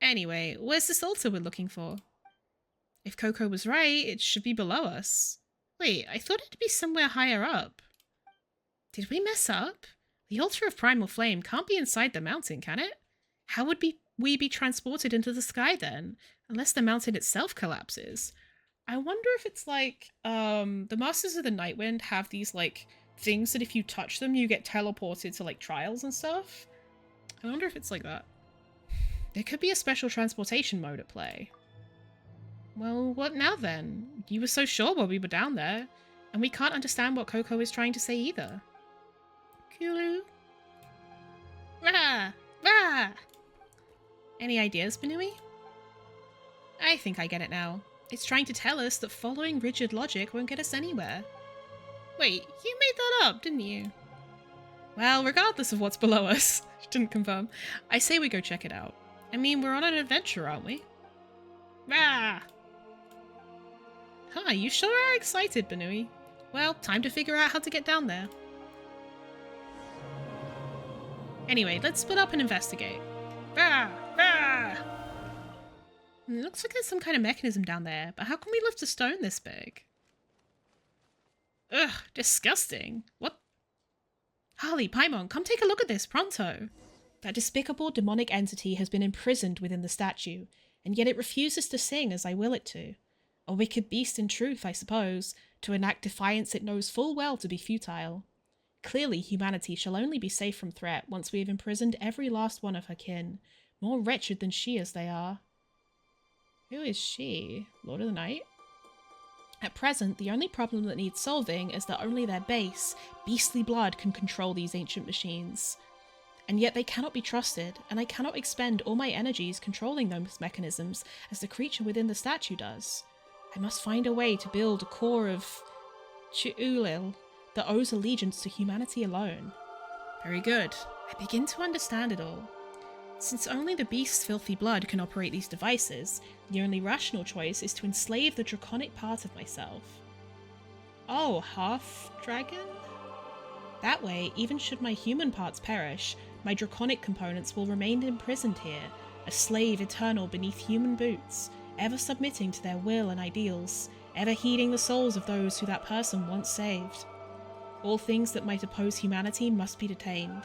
Anyway, where's this altar we're looking for? If Coco was right, it should be below us. Wait, I thought it'd be somewhere higher up. Did we mess up? The altar of primal flame can't be inside the mountain, can it? How would we be transported into the sky then? Unless the mountain itself collapses. I wonder if it's like, the Masters of the Nightwind have these, like, things that if you touch them, you get teleported to, like, trials and stuff. I wonder if it's like that. There could be a special transportation mode at play. Well, what now then? You were so sure while we were down there, and we can't understand what Coco is trying to say either. Kulu? Rah! Rah! Any ideas, Banui? I think I get it now. It's trying to tell us that following rigid logic won't get us anywhere. Wait, you made that up, didn't you? Well, regardless of what's below us, didn't confirm, I say we go check it out. I mean, we're on an adventure, aren't we? Rah! Huh, you sure are excited, Banui. Well, time to figure out how to get down there. Anyway, let's split up and investigate. Rah! Rah! It looks like there's some kind of mechanism down there, but how can we lift a stone this big? Ugh, disgusting. What? Harley, Paimon, come take a look at this, pronto. That despicable demonic entity has been imprisoned within the statue, and yet it refuses to sing as I will it to. A wicked beast in truth, I suppose, to enact defiance it knows full well to be futile. Clearly, humanity shall only be safe from threat once we have imprisoned every last one of her kin, more wretched than she as they are. Who is she? Lord of the Night? At present, the only problem that needs solving is that only their base, beastly blood can control these ancient machines. And yet they cannot be trusted, and I cannot expend all my energies controlling those mechanisms as the creature within the statue does. I must find a way to build a core of Chi'ulil that owes allegiance to humanity alone. Very good. I begin to understand it all. Since only the beast's filthy blood can operate these devices, the only rational choice is to enslave the draconic part of myself. Oh, half-dragon? That way, even should my human parts perish, my draconic components will remain imprisoned here, a slave eternal beneath human boots, ever submitting to their will and ideals, ever heeding the souls of those who that person once saved. All things that might oppose humanity must be detained.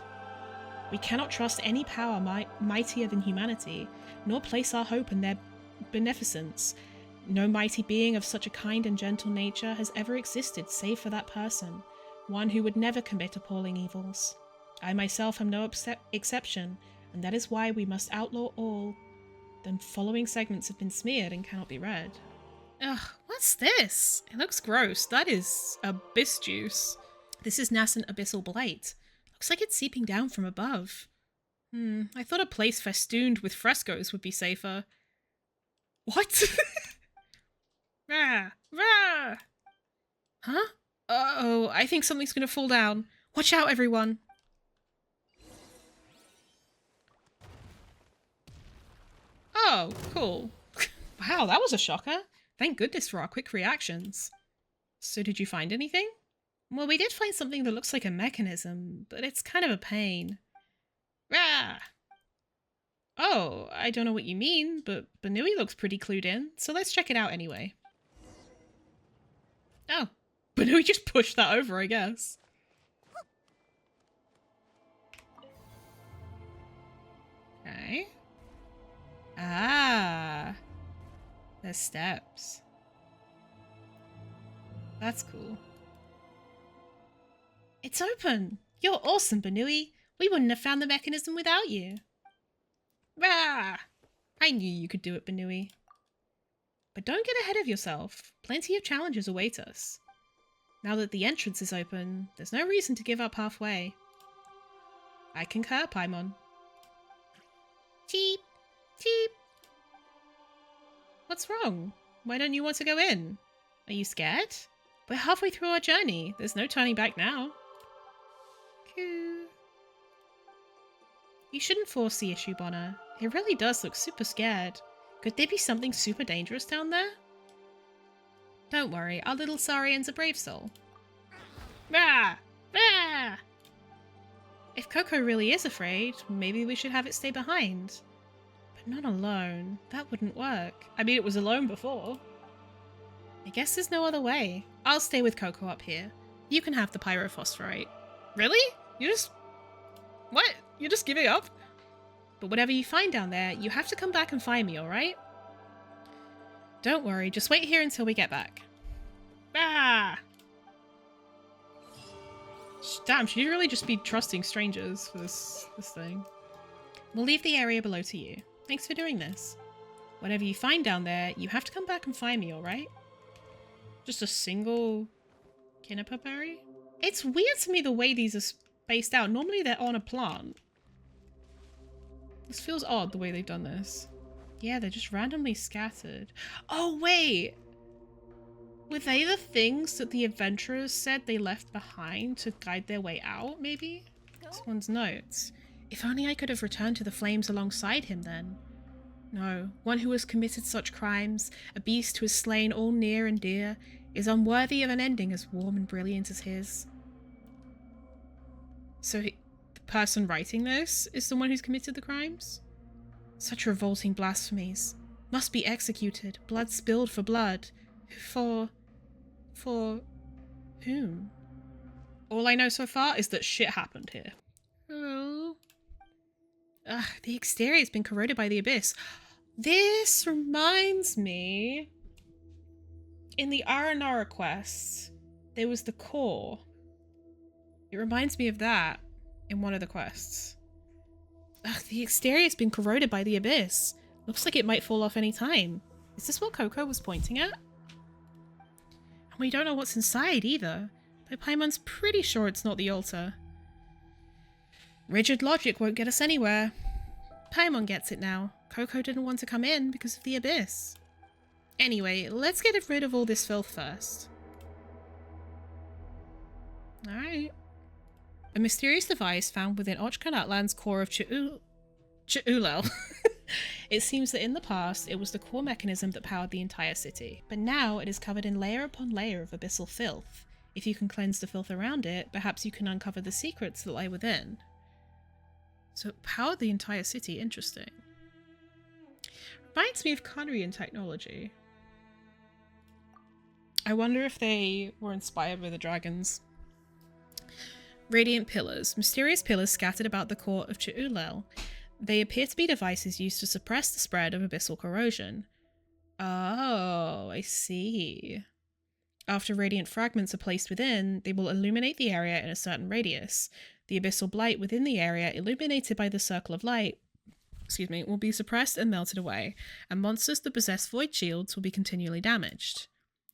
We cannot trust any power mightier than humanity, nor place our hope in their beneficence. No mighty being of such a kind and gentle nature has ever existed save for that person. one who would never commit appalling evils. I myself am no exception, and that is why we must outlaw all. The following segments have been smeared and cannot be read. Ugh, what's this? It looks gross. That is abyss juice. This is nascent abyssal blight. Looks like it's seeping down from above. I thought a place festooned with frescoes would be safer. What? Rah! Rah! Huh? Uh-oh, I think something's gonna fall down. Watch out, everyone. Oh, cool. Wow, that was a shocker. Thank goodness for our quick reactions. So did you find anything? Well, we did find something that looks like a mechanism, but it's kind of a pain. Rah! Oh, I don't know what you mean, but Banui looks pretty clued in, so let's check it out anyway. Oh, Banui just pushed that over, I guess. Okay. Ah, there's steps. That's cool. It's open! You're awesome, Banui. We wouldn't have found the mechanism without you. Rah! I knew you could do it, Banui. But don't get ahead of yourself. Plenty of challenges await us. Now that the entrance is open, there's no reason to give up halfway. I concur, Paimon. Cheep! Cheep! What's wrong? Why don't you want to go in? Are you scared? We're halfway through our journey. There's no turning back now. Coo. You shouldn't force the issue, Bonner. It really does look super scared. Could there be something super dangerous down there? Don't worry, our little Saurian's a brave soul. Rah! Rah! If Coco really is afraid, maybe we should have it stay behind. But not alone. That wouldn't work. I mean, it was alone before. I guess there's no other way. I'll stay with Coco up here. You can have the pyrophosphorite. Really? You just... What? You're just giving up? But whatever you find down there, you have to come back and find me, alright? Don't worry, just wait here until we get back. Ah! Damn, should you really just be trusting strangers for this thing? We'll leave the area below to you. Thanks for doing this. Whatever you find down there, you have to come back and find me, alright? Just a single Kinipa berry? It's weird to me the way these are spaced out. Normally they're on a plant. This feels odd the way they've done this. Yeah, they're just randomly scattered. Oh, wait! Were they the things that the adventurers said they left behind to guide their way out, maybe? Someone's notes. If only I could have returned to the flames alongside him then. No, one who has committed such crimes, a beast who has slain all near and dear, is unworthy of an ending as warm and brilliant as his. So the person writing this is the one who's committed the crimes? Such revolting blasphemies. Must be executed, blood spilled for blood. For whom? All I know so far is that shit happened here. Oh. Ugh, the exterior's been corroded by the abyss. This reminds me... In the Aranara quest, there was the core. It reminds me of that in one of the quests. Ugh, the exterior's been corroded by the abyss. Looks like it might fall off any time. Is this what Coco was pointing at? And we don't know what's inside either, though Paimon's pretty sure it's not the altar. Rigid logic won't get us anywhere. Paimon gets it now. Coco didn't want to come in because of the abyss. Anyway, let's get rid of all this filth first. Alright. A mysterious device found within Ochkanatlan's core of Chi'ulel. It seems that in the past, it was the core mechanism that powered the entire city. But now it is covered in layer upon layer of abyssal filth. If you can cleanse the filth around it, perhaps you can uncover the secrets that lie within. So it powered the entire city. Interesting. Reminds me of Conrian technology. I wonder if they were inspired by the dragons. Radiant pillars. Mysterious pillars scattered about the core of Chi'ulel. They appear to be devices used to suppress the spread of abyssal corrosion. Oh, I see. After radiant fragments are placed within, they will illuminate the area in a certain radius. The abyssal blight within the area, illuminated by the circle of light, will be suppressed and melted away, and monsters that possess void shields will be continually damaged.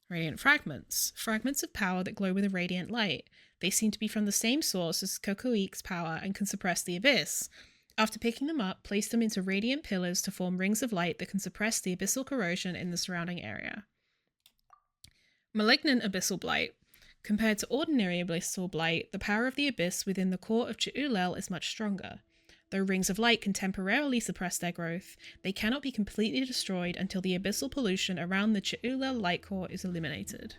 Radiant fragments. Fragments of power that glow with a radiant light. They seem to be from the same source as Kokoik's power and can suppress the abyss. After picking them up, place them into radiant pillars to form rings of light that can suppress the abyssal corrosion in the surrounding area. Malignant abyssal blight. Compared to ordinary abyssal blight, the power of the abyss within the core of Chi'ulel is much stronger. Though rings of light can temporarily suppress their growth, they cannot be completely destroyed until the abyssal pollution around the Chi'ulel light core is eliminated.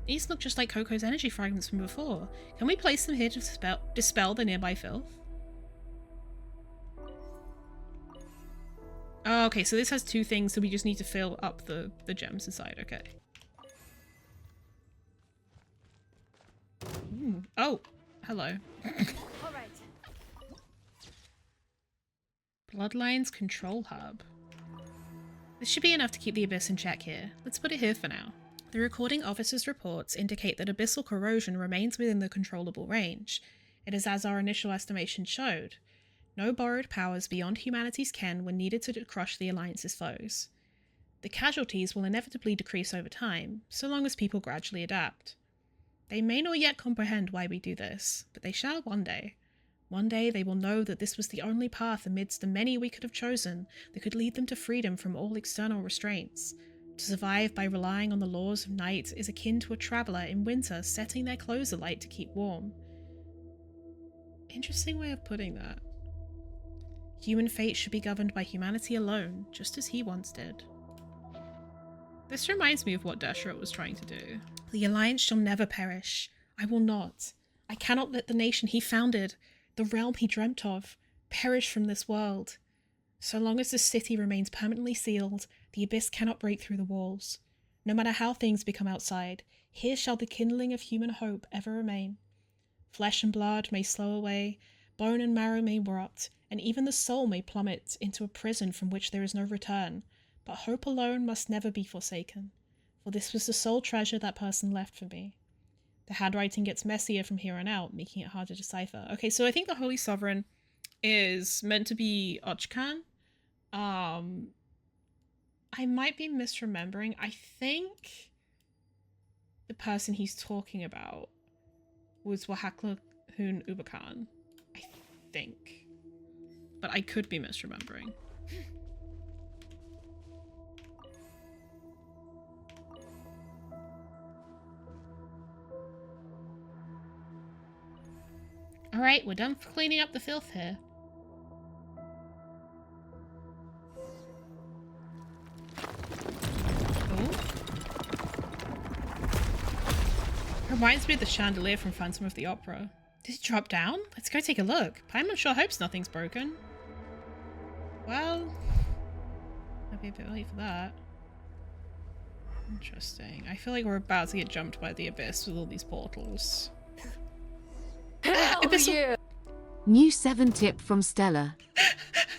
These look just like Coco's energy fragments from before. Can we place them here to dispel the nearby filth? Oh, okay, so this has two things, so we just need to fill up the gems inside. Okay. Ooh. Oh, hello. All right. Bloodlines Control Hub. This should be enough to keep the abyss in check here. Let's put it here for now. The recording officer's reports indicate that abyssal corrosion remains within the controllable range. It is as our initial estimation showed. No borrowed powers beyond humanity's ken were needed to crush the Alliance's foes. The casualties will inevitably decrease over time, so long as people gradually adapt. They may not yet comprehend why we do this, but they shall one day. One day they will know that this was the only path amidst the many we could have chosen that could lead them to freedom from all external restraints. To survive by relying on the laws of night is akin to a traveller in winter setting their clothes alight to keep warm. Interesting way of putting that. Human fate should be governed by humanity alone, just as he once did. This reminds me of what Deshret was trying to do. The Alliance shall never perish. I will not. I cannot let the nation he founded, the realm he dreamt of, perish from this world. So long as this city remains permanently sealed, the abyss cannot break through the walls. No matter how things become outside, here shall the kindling of human hope ever remain. Flesh and blood may slow away, bone and marrow may rot, and even the soul may plummet into a prison from which there is no return, but hope alone must never be forsaken, for this was the sole treasure that person left for me. The handwriting gets messier from here on out, making it hard to decipher. Okay, so I think the Holy Sovereign is meant to be Ochkan. I might be misremembering. I think the person he's talking about was Wahakla Hun Ubakan. I think. But I could be misremembering. Alright, we're done cleaning up the filth here. Reminds me of the chandelier from Phantom of the Opera. Did it drop down? Let's go take a look. Paimon sure hopes nothing's broken. Well, might be a bit late for that. Interesting. I feel like we're about to get jumped by the abyss with all these portals. Abyssal. Yeah. New 7 tip from Stella.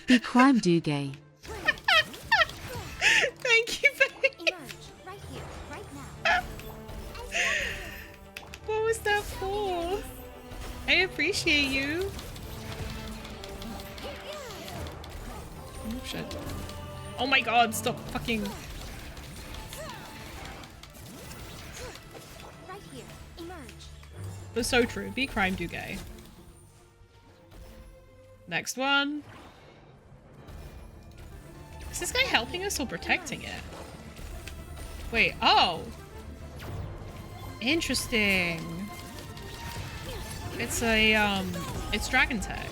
Be crime do gay. Thank you, babe. Emerge right here, right now. What was that for? I appreciate you. Oh shit. Oh my god, stop fucking. Right here, emerge. That's so true. Be crime do gay. Next one. Is this guy helping us or protecting it? Wait, oh! Interesting. It's a, it's dragon tech.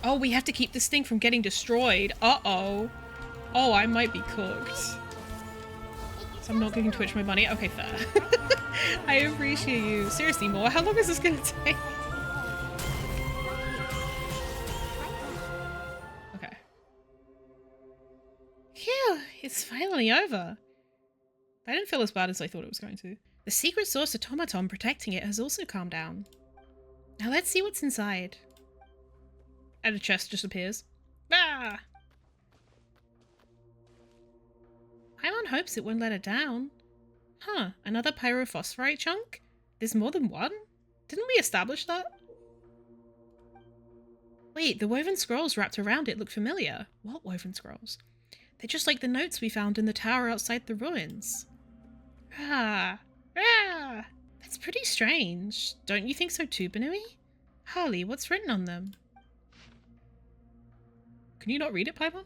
Oh, we have to keep this thing from getting destroyed. Uh-oh. Oh, I might be cooked. So I'm not giving Twitch my money? Okay, fair. I appreciate you. Seriously, more? How long is this gonna take? Okay. Phew, it's finally over. That didn't feel as bad as I thought it was going to. The secret source automaton protecting it has also calmed down. Now let's see what's inside. And a chest just appears. Ah! Paimon hopes it won't let her down. Huh, another pyrophosphorite chunk? There's more than one? Didn't we establish that? Wait, the woven scrolls wrapped around it look familiar. What woven scrolls? They're just like the notes we found in the tower outside the ruins. Ah, that's pretty strange. Don't you think so too, Banui? Harley, what's written on them? Can you not read it, Paimon?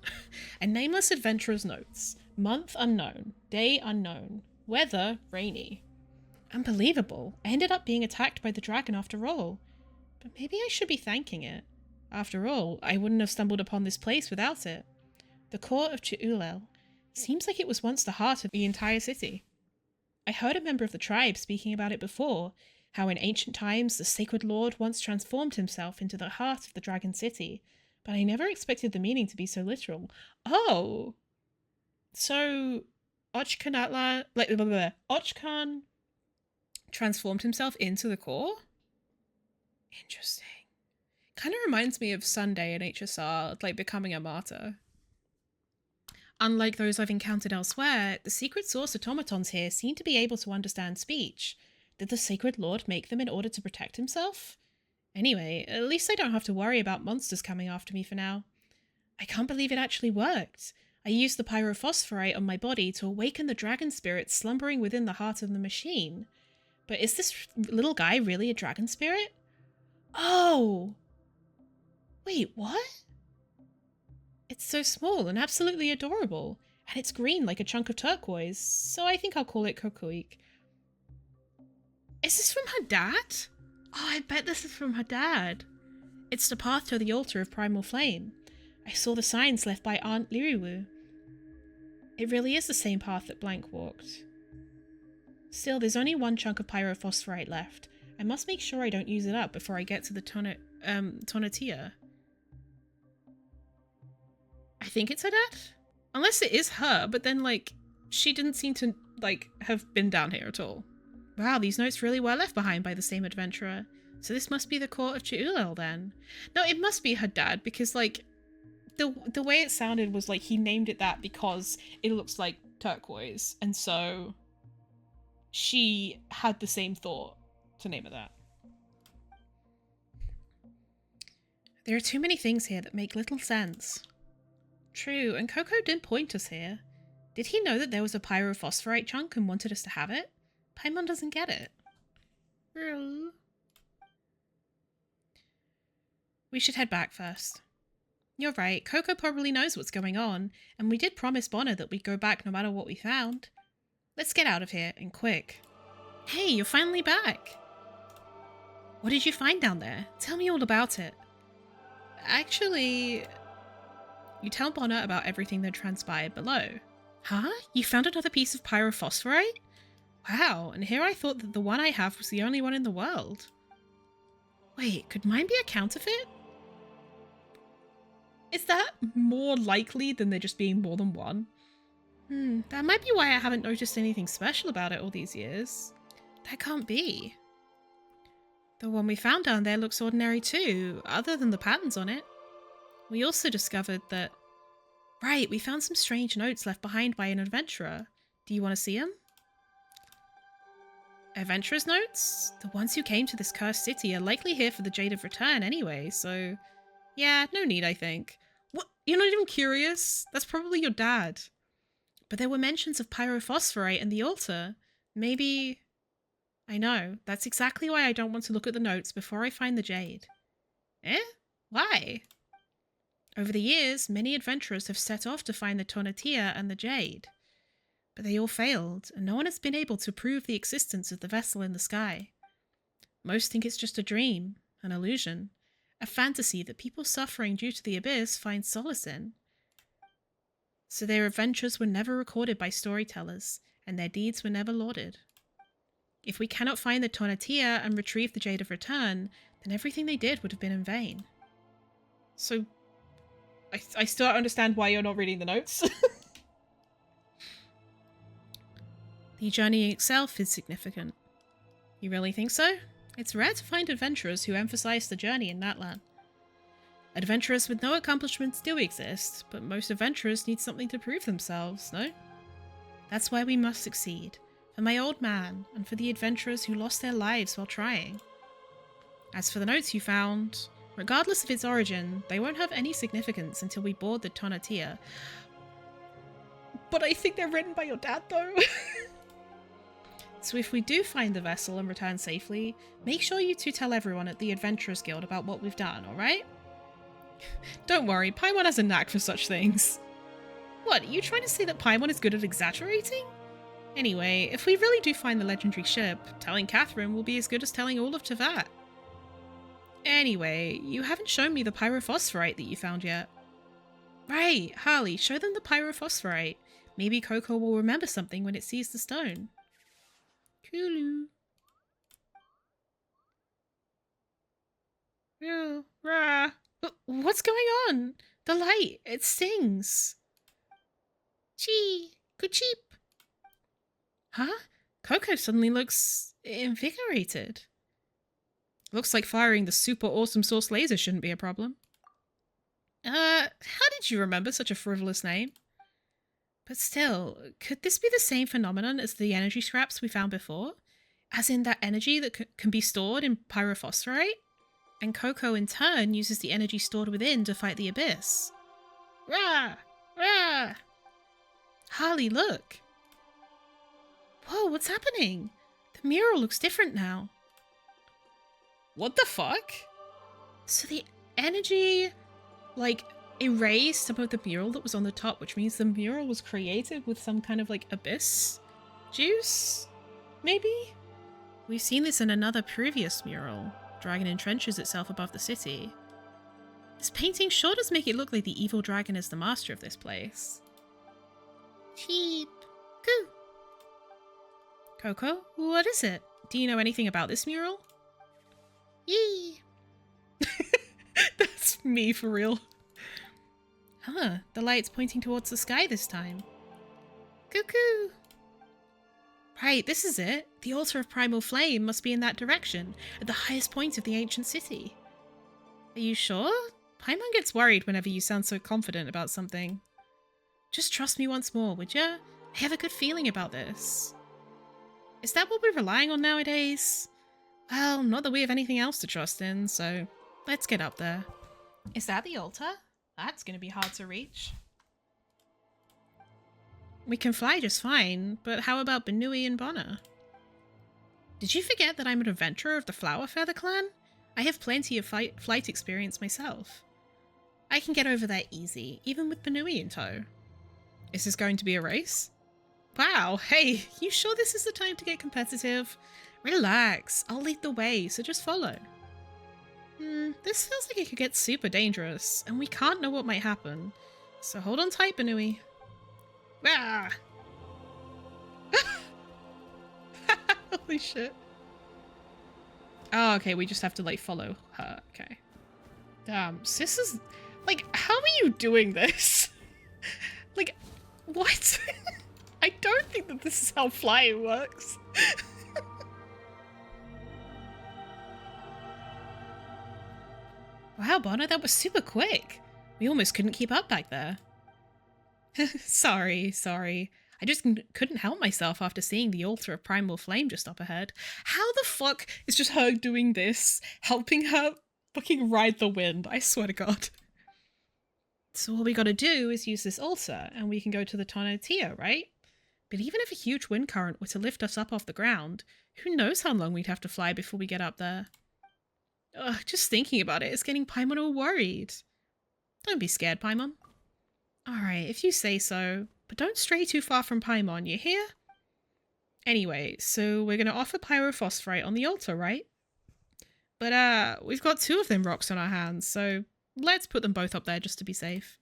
A nameless adventurer's notes. Month unknown. Day unknown. Weather rainy. Unbelievable. I ended up being attacked by the dragon after all. But maybe I should be thanking it. After all, I wouldn't have stumbled upon this place without it. The court of Chi'ulel. Seems like it was once the heart of the entire city. I heard a member of the tribe speaking about it before, how in ancient times the sacred lord once transformed himself into the heart of the dragon city, but I never expected the meaning to be so literal. Oh! So, Ochkanatlan, Ochkan transformed himself into the core? Interesting. Kind of reminds me of Sunday in HSR, like becoming a martyr. Unlike those I've encountered elsewhere, the secret source automatons here seem to be able to understand speech. Did the sacred lord make them in order to protect himself? Anyway, at least I don't have to worry about monsters coming after me for now. I can't believe it actually worked. I used the pyrophosphorite on my body to awaken the dragon spirit slumbering within the heart of the machine. But is this little guy really a dragon spirit? Oh! Wait, what? It's so small and absolutely adorable, and it's green like a chunk of turquoise, so I think I'll call it Kokoik. Is this from her dad? Oh, I bet this is from her dad. It's the path to the altar of primal flame. I saw the signs left by Aunt Liriwu. It really is the same path that Blank walked. Still, there's only one chunk of pyrophosphorite left. I must make sure I don't use it up before I get to the Tonatiuh. I think it's her dad? Unless it is her, but then, like, she didn't seem to, like, have been down here at all. Wow, these notes really were left behind by the same adventurer. So this must be the court of Chi'ulel then. No, it must be her dad, because, like, the way it sounded was like he named it that because it looks like turquoise, and so she had the same thought to name it that. There are too many things here that make little sense. True, and Coco did point us here. Did he know that there was a pyrophosphorite chunk and wanted us to have it? Paimon doesn't get it. We should head back first. You're right, Coco probably knows what's going on, and we did promise Bonner that we'd go back no matter what we found. Let's get out of here, and quick. Hey, you're finally back! What did you find down there? Tell me all about it. Actually, you tell Bonner about everything that transpired below. Huh? You found another piece of pyrophosphorite? Wow, and here I thought that the one I have was the only one in the world. Wait, could mine be a counterfeit? Is that more likely than there just being more than one? That might be why I haven't noticed anything special about it all these years. That can't be. The one we found down there looks ordinary too, other than the patterns on it. We also discovered that... Right, we found some strange notes left behind by an adventurer. Do you want to see them? Adventurer's notes? The ones who came to this cursed city are likely here for the Jade of Return anyway, so... Yeah, no need, I think. What? You're not even curious? That's probably your dad. But there were mentions of pyrophosphorite and the altar. Maybe... I know. That's exactly why I don't want to look at the notes before I find the Jade. Eh? Why? Over the years, many adventurers have set off to find the Tonatiuh and the Jade. But they all failed, and no one has been able to prove the existence of the vessel in the sky. Most think it's just a dream, an illusion, a fantasy that people suffering due to the abyss find solace in. So their adventures were never recorded by storytellers, and their deeds were never lauded. If we cannot find the Tonatiuh and retrieve the Jade of Return, then everything they did would have been in vain. So, I still don't understand why you're not reading the notes. The journey itself is significant. You really think so? It's rare to find adventurers who emphasize the journey in Natlan. Adventurers with no accomplishments do exist, but most adventurers need something to prove themselves, no? That's why we must succeed. For my old man, and for the adventurers who lost their lives while trying. As for the notes you found, regardless of its origin, they won't have any significance until we board the Tonatiuh. But I think they're written by your dad, though. So if we do find the vessel and return safely, make sure you two tell everyone at the Adventurers Guild about what we've done, alright? Don't worry, Paimon has a knack for such things. What, are you trying to say that Paimon is good at exaggerating? Anyway, if we really do find the legendary ship, telling Catherine will be as good as telling all of Tevat. Anyway, you haven't shown me the pyrophosphorite that you found yet. Right, Harley, show them the pyrophosphorite. Maybe Coco will remember something when it sees the stone. Cooloo. Oh, rah. What's going on? The light, it stings. Chee, ka-cheep. Huh? Coco suddenly looks invigorated. Looks like firing the super awesome source laser shouldn't be a problem. How did you remember such a frivolous name? But still, could this be the same phenomenon as the energy scraps we found before? As in that energy that can be stored in pyrophosphorite? And Coco in turn uses the energy stored within to fight the abyss. Rah! Rah! Harley, look! Whoa, what's happening? The mural looks different now. What the fuck? So the energy, like, erased some of the mural that was on the top, which means the mural was created with some kind of, like, abyss juice? Maybe? We've seen this in another previous mural. Dragon entrenches itself above the city. This painting sure does make it look like the evil dragon is the master of this place. Cheep. Coo. Coco, what is it? Do you know anything about this mural? Yee. That's me for real. Huh, the light's pointing towards the sky this time. Cuckoo. Right, this is it. The altar of primal flame must be in that direction, at the highest point of the ancient city. Are you sure? Paimon gets worried whenever you sound so confident about something. Just trust me once more, would ya? I have a good feeling about this. Is that what we're relying on nowadays? Well, not that we have anything else to trust in, so let's get up there. Is that the altar? That's going to be hard to reach. We can fly just fine, but how about Benui and Bonner? Did you forget that I'm an adventurer of the Flower Feather clan? I have plenty of flight experience myself. I can get over that easy, even with Benui in tow. Is this going to be a race? Wow, hey, you sure this is the time to get competitive? Relax, I'll lead the way, so just follow. This feels like it could get super dangerous, and we can't know what might happen. So hold on tight, Benui. Ah! Holy shit. Oh, okay, we just have to, like, follow her. Okay. Damn, sis is... Like, how are you doing this? Like, what? I don't think that this is how flying works. Wow, Bonner, that was super quick. We almost couldn't keep up back there. Sorry. I just couldn't help myself after seeing the altar of primal flame just up ahead. How the fuck is just her doing this, helping her fucking ride the wind? I swear to God. So all we gotta do is use this altar, and we can go to the Tonatiuh, right? But even if a huge wind current were to lift us up off the ground, who knows how long we'd have to fly before we get up there. Ugh, just thinking about it is getting Paimon all worried. Don't be scared, Paimon. Alright, if you say so, but don't stray too far from Paimon, you hear? Anyway, so we're gonna offer pyrophosphorite on the altar, right? But we've got 2 of them rocks on our hands, so let's put them both up there just to be safe.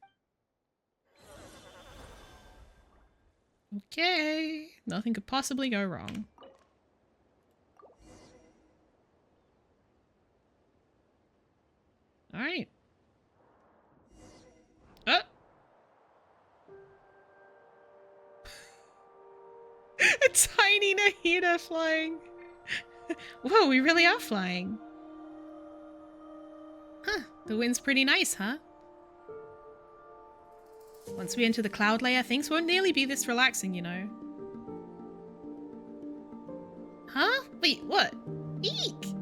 Okay, nothing could possibly go wrong. Alright. A tiny Nahida flying. Whoa, we really are flying. Huh. The wind's pretty nice, huh? Once we enter the cloud layer, things won't nearly be this relaxing, you know. Huh? Wait, what? Eek!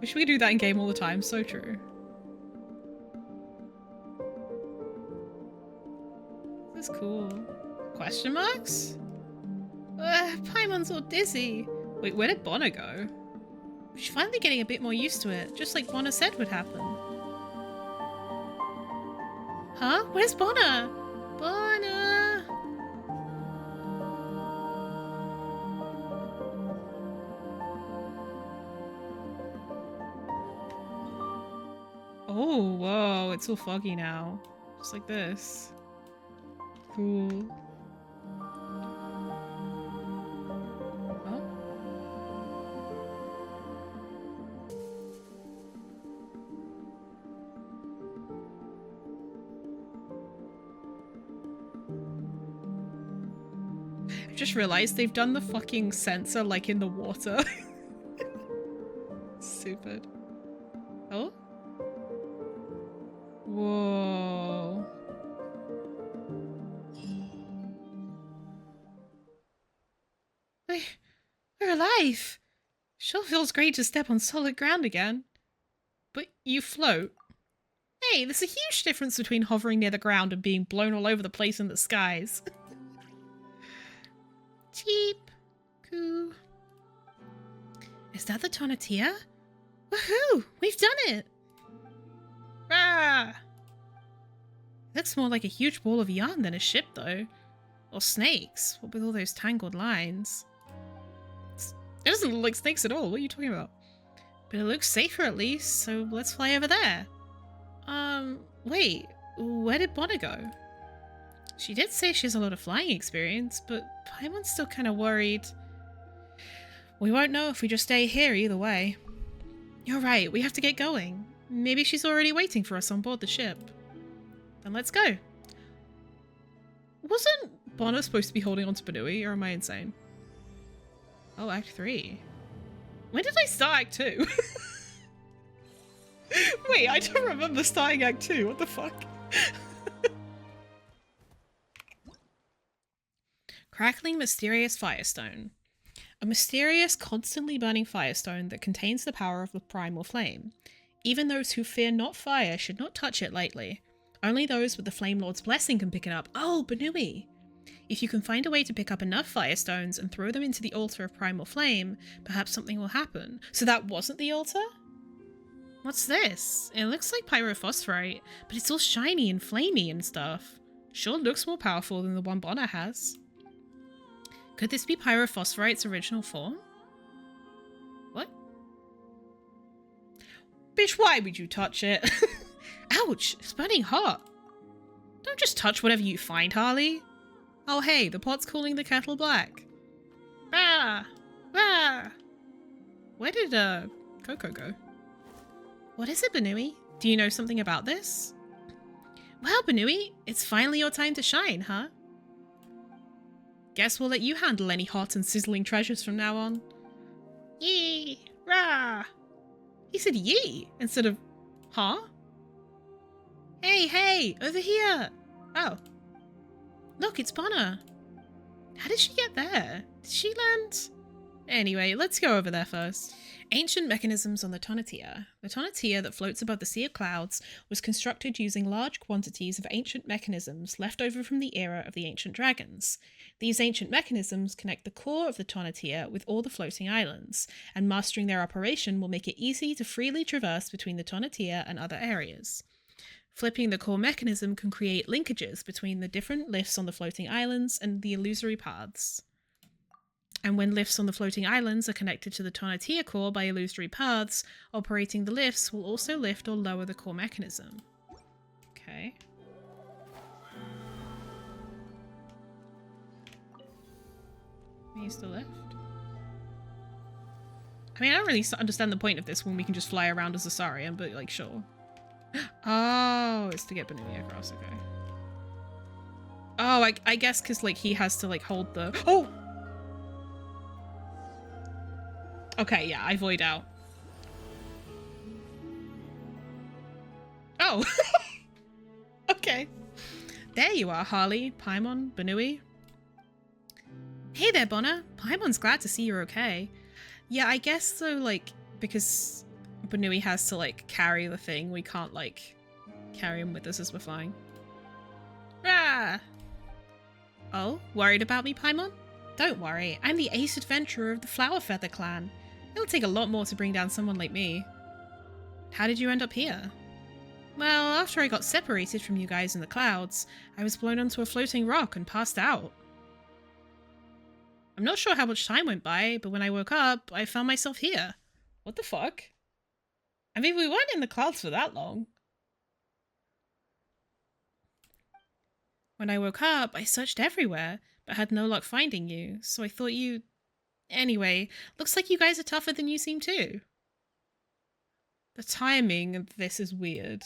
Wish we could do that in game all the time, so true. This is cool. Question marks? Paimon's all dizzy. Wait, where did Bonner go? She's finally getting a bit more used to it, just like Bonner said would happen. Huh? Where's Bonner? Bonner! Oh, whoa, it's all foggy now. Just like this. Cool. Oh. I just realized they've done the fucking sensor like in the water. Stupid. Oh? Whoa. We're alive. Sure feels great to step on solid ground again. But you float. Hey, there's a huge difference between hovering near the ground and being blown all over the place in the skies. Cheap. Cool. Is that the Tonatiuh? Woohoo! We've done it! Rah! Looks more like a huge ball of yarn than a ship, though. Or snakes. What with all those tangled lines? It doesn't look like snakes at all. What are you talking about? But it looks safer at least, so let's fly over there. Wait. Where did Bonner go? She did say she has a lot of flying experience, but Paimon's still kind of worried. We won't know if we just stay here either way. You're right. We have to get going. Maybe she's already waiting for us on board the ship. Then let's go. Wasn't Bonner supposed to be holding on to Banui, or am I insane? Oh, Act 3. When did I start Act 2? Wait, I don't remember starting Act 2. What the fuck? Crackling Mysterious Firestone. A mysterious, constantly burning firestone that contains the power of the primal flame. Even those who fear not fire should not touch it lightly. Only those with the Flame Lord's blessing can pick it up. Oh, Banui! If you can find a way to pick up enough firestones and throw them into the altar of primal flame, perhaps something will happen. So that wasn't the altar? What's this? It looks like pyrophosphorite, but it's all shiny and flamey and stuff. Sure looks more powerful than the one Bonner has. Could this be pyrophosphorite's original form? What? Bitch, why would you touch it? Ouch, it's burning hot. Don't just touch whatever you find, Harley. Oh hey, the pot's cooling the kettle black. Ah! Ah! Where did, Coco go? What is it, Banui? Do you know something about this? Well, Banui, it's finally your time to shine, huh? Guess we'll let you handle any hot and sizzling treasures from now on. Yee! Rah! He said yee instead of huh? Hey, hey! Over here! Oh. Look, it's Bonner. How did she get there? Did she land? Anyway, let's go over there first. Ancient mechanisms on the Tonatiuh. The Tonatiuh that floats above the sea of clouds was constructed using large quantities of ancient mechanisms left over from the era of the ancient dragons. These ancient mechanisms connect the core of the Tonatiuh with all the floating islands, and mastering their operation will make it easy to freely traverse between the Tonatiuh and other areas. Flipping the core mechanism can create linkages between the different lifts on the floating islands and the illusory paths. And when lifts on the floating islands are connected to the Tonatiuh core by illusory paths, operating the lifts will also lift or lower the core mechanism. Okay. Use the lift. I mean, I don't really understand the point of this when we can just fly around as a Saurian, but like, sure. Oh, it's to get Banui across, okay. Oh, I guess because like he has to like hold the... Oh! Okay, yeah, I void out. Oh. Okay. There you are, Harley, Paimon, Banui. Hey there, Bonner. Paimon's glad to see you're okay. Yeah, I guess so, like, because Banui has to, like, carry the thing, we can't, like, carry him with us as we're flying. Ah! Oh, worried about me, Paimon? Don't worry, I'm the ace adventurer of the Flower Feather clan. It'll take a lot more to bring down someone like me. How did you end up here? Well, after I got separated from you guys in the clouds, I was blown onto a floating rock and passed out. I'm not sure how much time went by, but when I woke up, I found myself here. What the fuck? I mean, we weren't in the clouds for that long. When I woke up, I searched everywhere, but had no luck finding you, so I thought you... Anyway, looks like you guys are tougher than you seem too. The timing of this is weird.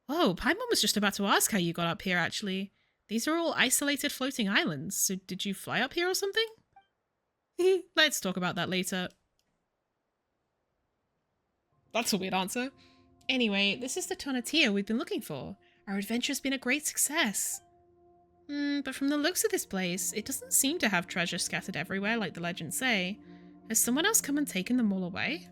Oh, Paimon was just about to ask how you got up here, actually. These are all isolated floating islands, so did you fly up here or something? Let's talk about that later. That's a weird answer. Anyway, this is the Tonatiuh we've been looking for. Our adventure's been a great success. But from the looks of this place, it doesn't seem to have treasure scattered everywhere like the legends say. Has someone else come and taken them all away?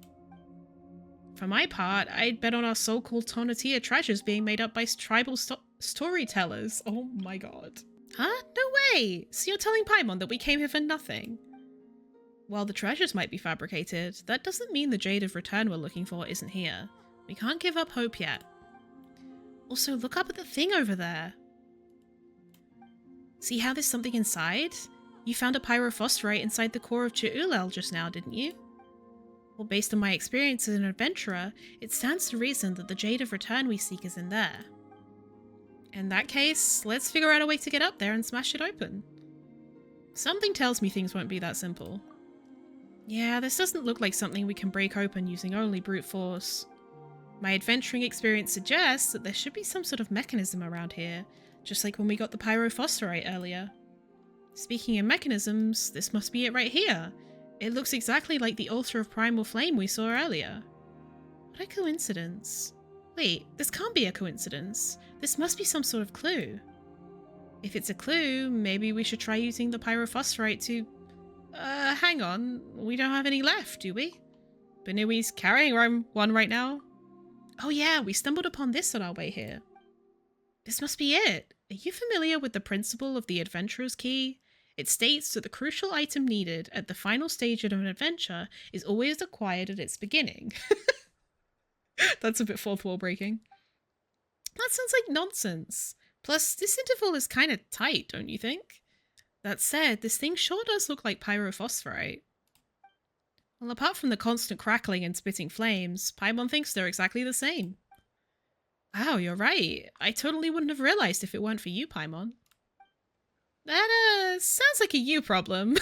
For my part, I'd bet on our so-called Tonatiuh treasures being made up by tribal storytellers. Oh my god. Huh? No way! So you're telling Paimon that we came here for nothing? While the treasures might be fabricated, that doesn't mean the Jade of Return we're looking for isn't here. We can't give up hope yet. Also, look up at the thing over there. See how there's something inside? You found a pyrophosphorite inside the core of Chi'ulel just now, didn't you? Well, based on my experience as an adventurer, it stands to reason that the Jade of Return we seek is in there. In that case, let's figure out a way to get up there and smash it open. Something tells me things won't be that simple. Yeah, this doesn't look like something we can break open using only brute force. My adventuring experience suggests that there should be some sort of mechanism around here, just like when we got the pyrophosphorite earlier. Speaking of mechanisms, this must be it right here. It looks exactly like the altar of primal flame we saw earlier. What a coincidence. Wait, this can't be a coincidence. This must be some sort of clue. If it's a clue, maybe we should try using the pyrophosphorite to... hang on. We don't have any left, do we? Banui's carrying one right now. Oh yeah, we stumbled upon this on our way here. This must be it. Are you familiar with the principle of the adventurer's key? It states that the crucial item needed at the final stage of an adventure is always acquired at its beginning. That's a bit fourth wall breaking. That sounds like nonsense. Plus, this interval is kind of tight, don't you think? That said, this thing sure does look like pyrophosphorite. Well, apart from the constant crackling and spitting flames, Paimon thinks they're exactly the same. Wow, you're right. I totally wouldn't have realized if it weren't for you, Paimon. That, sounds like a you problem.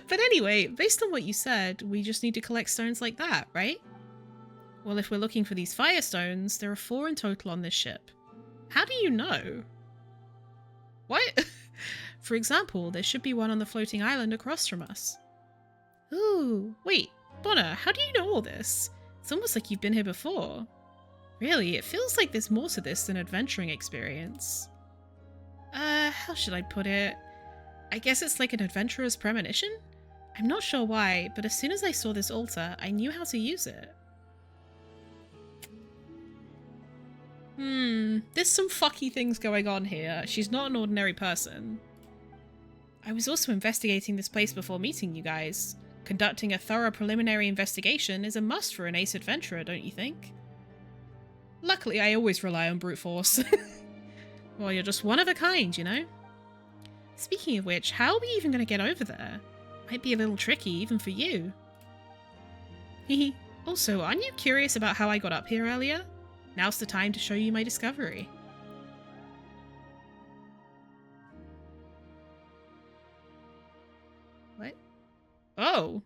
But anyway, based on what you said, we just need to collect stones like that, right? Well, if we're looking for these firestones, there are 4 in total on this ship. How do you know? What? For example, there should be one on the floating island across from us. Ooh, wait, Bonner, how do you know all this? It's almost like you've been here before. Really, it feels like there's more to this than adventuring experience. How should I put it? I guess it's like an adventurer's premonition? I'm not sure why, but as soon as I saw this altar, I knew how to use it. There's some fucky things going on here. She's not an ordinary person. I was also investigating this place before meeting you guys. Conducting a thorough preliminary investigation is a must for an ace adventurer, don't you think? Luckily, I always rely on brute force. Well, you're just one of a kind, you know? Speaking of which, how are we even going to get over there? Might be a little tricky, even for you. Hehe. Also, aren't you curious about how I got up here earlier? Now's the time to show you my discovery. What? Oh.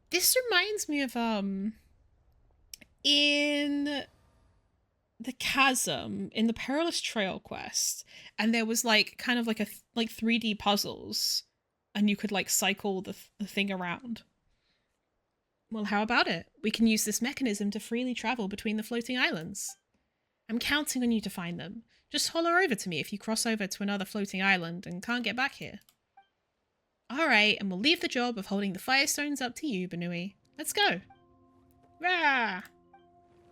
This reminds me of, in the chasm in the Perilous Trail quest, and there was like kind of like like 3D puzzles, and you could like cycle the thing around. Well, how about it? We can use this mechanism to freely travel between the floating islands. I'm counting on you to find them. Just holler over to me if you cross over to another floating island and can't get back here. Alright, and we'll leave the job of holding the firestones up to you, Banui. Let's go. Rah!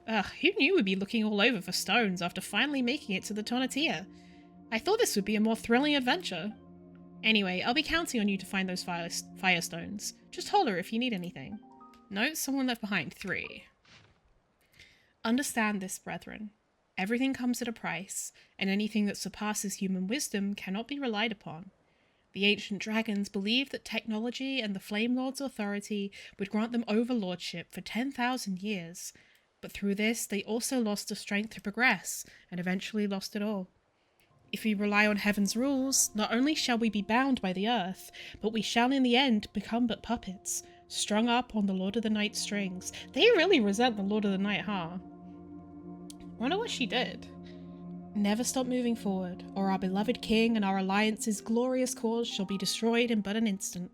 Ugh, who knew we'd be looking all over for stones after finally making it to the Tonatiuh? I thought this would be a more thrilling adventure. Anyway, I'll be counting on you to find those firestones. Just holler if you need anything. Note someone left behind 3. Understand this, brethren. Everything comes at a price, and anything that surpasses human wisdom cannot be relied upon. The ancient dragons believed that technology and the Flame Lord's authority would grant them overlordship for 10,000 years, but through this they also lost the strength to progress, and eventually lost it all. If we rely on heaven's rules, not only shall we be bound by the earth, but we shall in the end become but puppets, strung up on the Lord of the Night strings. They really resent the Lord of the Night, huh? Wonder what she did. Never stop moving forward, or our beloved king and our alliance's glorious cause shall be destroyed in but an instant.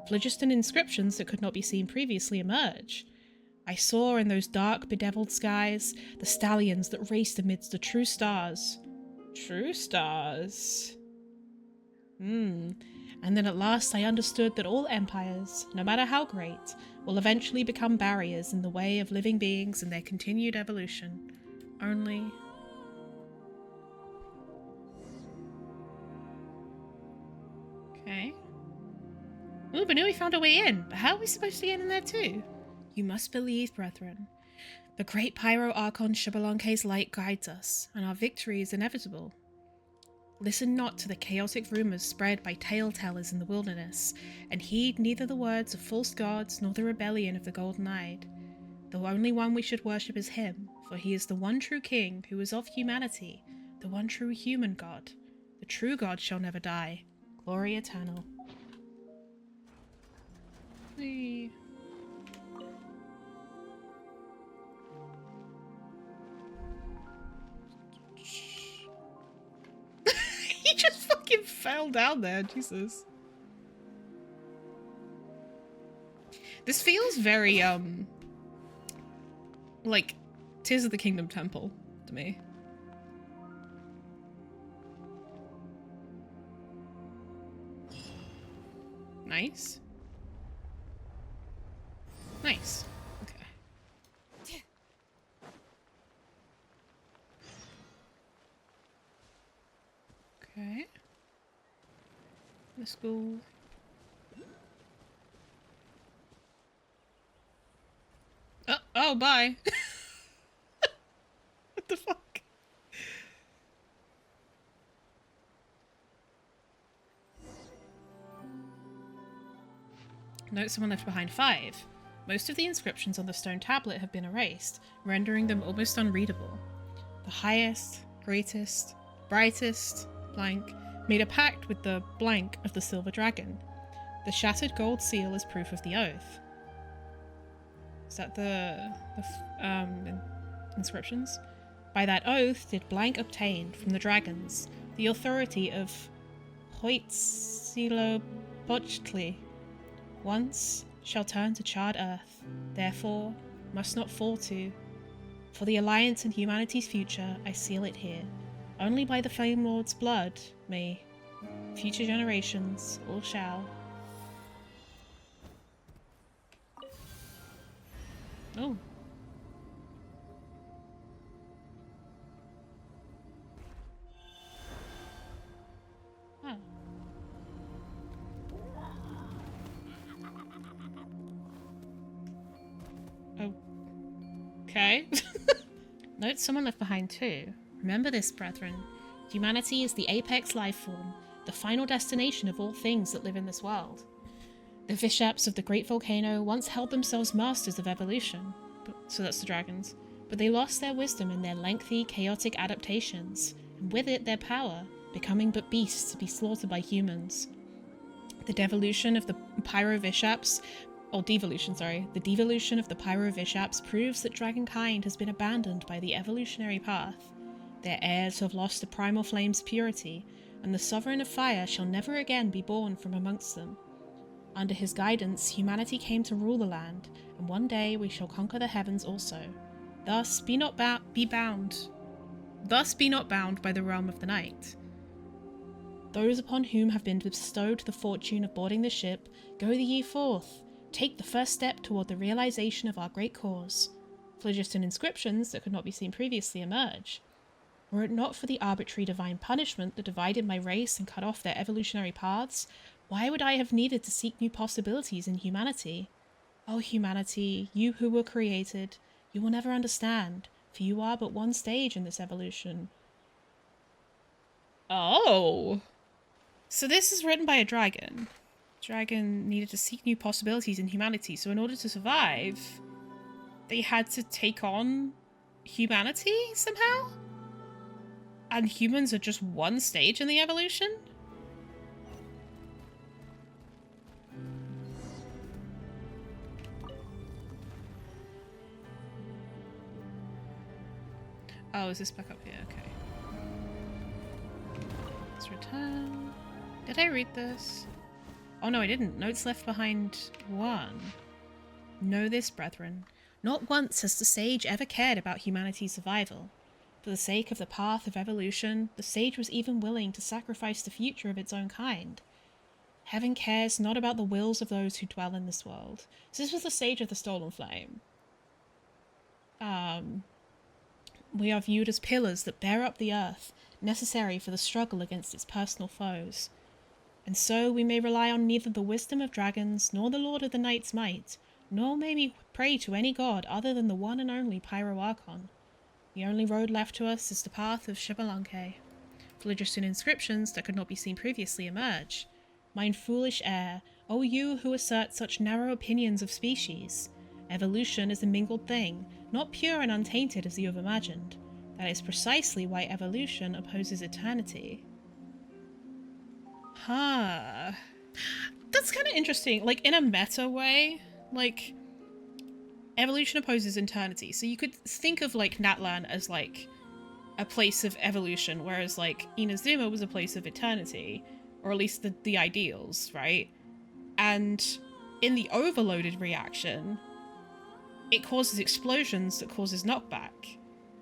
Phlogiston inscriptions that could not be seen previously emerge. I saw in those dark, bedeviled skies the stallions that raced amidst the true stars. True stars. And then at last I understood that all empires, no matter how great, will eventually become barriers in the way of living beings and their continued evolution. Only... Okay. Ooh, Banui found a way in, but how are we supposed to get in there too? You must believe, brethren. The great Pyro Archon Xbalanque's light guides us, and our victory is inevitable. Listen not to the chaotic rumors spread by tale-tellers in the wilderness, and heed neither the words of false gods nor the rebellion of the Golden-Eyed. The only one we should worship is him, for he is the one true king who is of humanity, the one true human god. The true god shall never die. Glory eternal. Whee. He just fucking fell down there, Jesus. This feels very, like Tears of the Kingdom Temple to me. Nice. Nice. Okay. Okay. Let's go. Oh, bye. What the fuck? Note someone left behind 5. Most of the inscriptions on the stone tablet have been erased, rendering them almost unreadable. The highest, greatest, brightest, blank, made a pact with the blank of the silver dragon. The shattered gold seal is proof of the oath. Is that the inscriptions? By that oath did blank obtain from the dragons the authority of Huitzilopochtli. Once shall turn to charred earth, therefore must not fall to. For the alliance and humanity's future, I seal it here. Only by the Flame Lord's blood may future generations all shall. Oh. Oh. Okay. Note someone left behind too. Remember this, brethren. Humanity is the apex life form, the final destination of all things that live in this world. The Vishaps of the Great Volcano once held themselves masters of evolution, so that's the dragons, but they lost their wisdom in their lengthy, chaotic adaptations, and with it their power, becoming but beasts to be slaughtered by humans. The devolution of the Pyro Vishaps or devolution, sorry. The devolution of the Pyrovishaps proves that dragonkind has been abandoned by the evolutionary path. Their heirs have lost the primal flame's purity, and the Sovereign of Fire shall never again be born from amongst them. Under his guidance, humanity came to rule the land, and one day we shall conquer the heavens also. Thus be not bound by the realm of the night. Those upon whom have been bestowed the fortune of boarding the ship, go the ye forth. Take the first step toward the realization of our great cause. Phlogiston inscriptions that could not be seen previously emerge. Were it not for the arbitrary divine punishment that divided my race and cut off their evolutionary paths, why would I have needed to seek new possibilities in humanity? Oh, humanity, you who were created, you will never understand, for you are but one stage in this evolution. Oh. So this is written by a dragon. Dragon needed to seek new possibilities in humanity, so in order to survive, they had to take on humanity somehow? And humans are just one stage in the evolution? Oh, is this back up here? Okay. Let's return. Did I read this? Oh no, I didn't. Notes left behind 1. Know this, brethren. Not once has the sage ever cared about humanity's survival. For the sake of the path of evolution, the sage was even willing to sacrifice the future of its own kind. Heaven cares not about the wills of those who dwell in this world. So this was the sage of the Stolen Flame. We are viewed as pillars that bear up the earth, necessary for the struggle against its personal foes. And so we may rely on neither the wisdom of dragons, nor the Lord of the Night's might, nor may we pray to any god other than the one and only Pyroarchon. The only road left to us is the path of Xbalanque. Phlogiston inscriptions that could not be seen previously emerge. Mine foolish heir, O you who assert such narrow opinions of species. Evolution is a mingled thing, not pure and untainted as you have imagined. That is precisely why evolution opposes eternity. Huh. That's kind of interesting. Like, in a meta way, like, evolution opposes eternity. So you could think of, like, Natlan as, like, a place of evolution, whereas, like, Inazuma was a place of eternity. Or at least the ideals, right? And in the overloaded reaction, it causes explosions that causes knockback.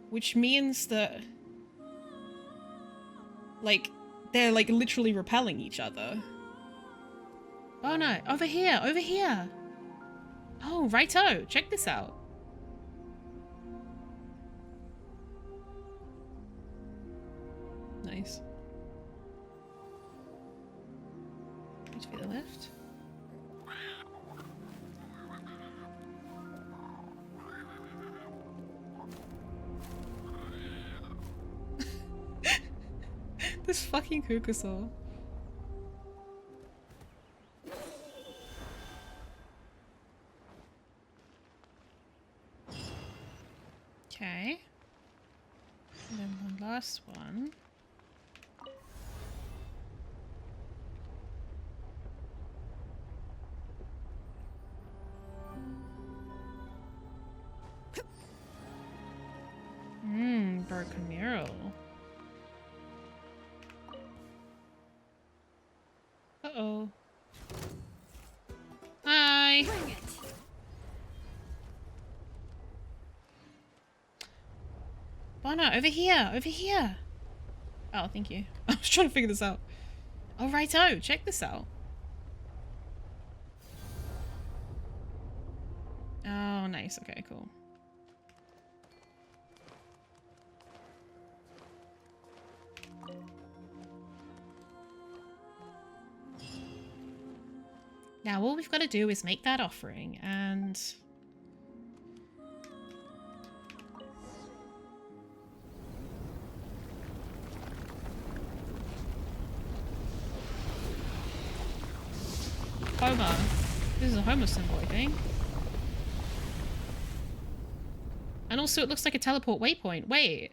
Which means that, like, they're, like, literally repelling each other. Oh no, over here, over here! Oh, righto, check this out. Nice. Need to be the left. This fucking Kukusaur. Okay. And then one last one. Broken mural. Uh-oh. Hi! Bring it. Bono, over here! Over here! Oh, thank you. I was trying to figure this out. Oh, righto! Check this out. Oh, nice. Okay, cool. Now all we've got to do is make that offering, and... Homer. This is a Homer symbol, I think. And also it looks like a teleport waypoint. Wait.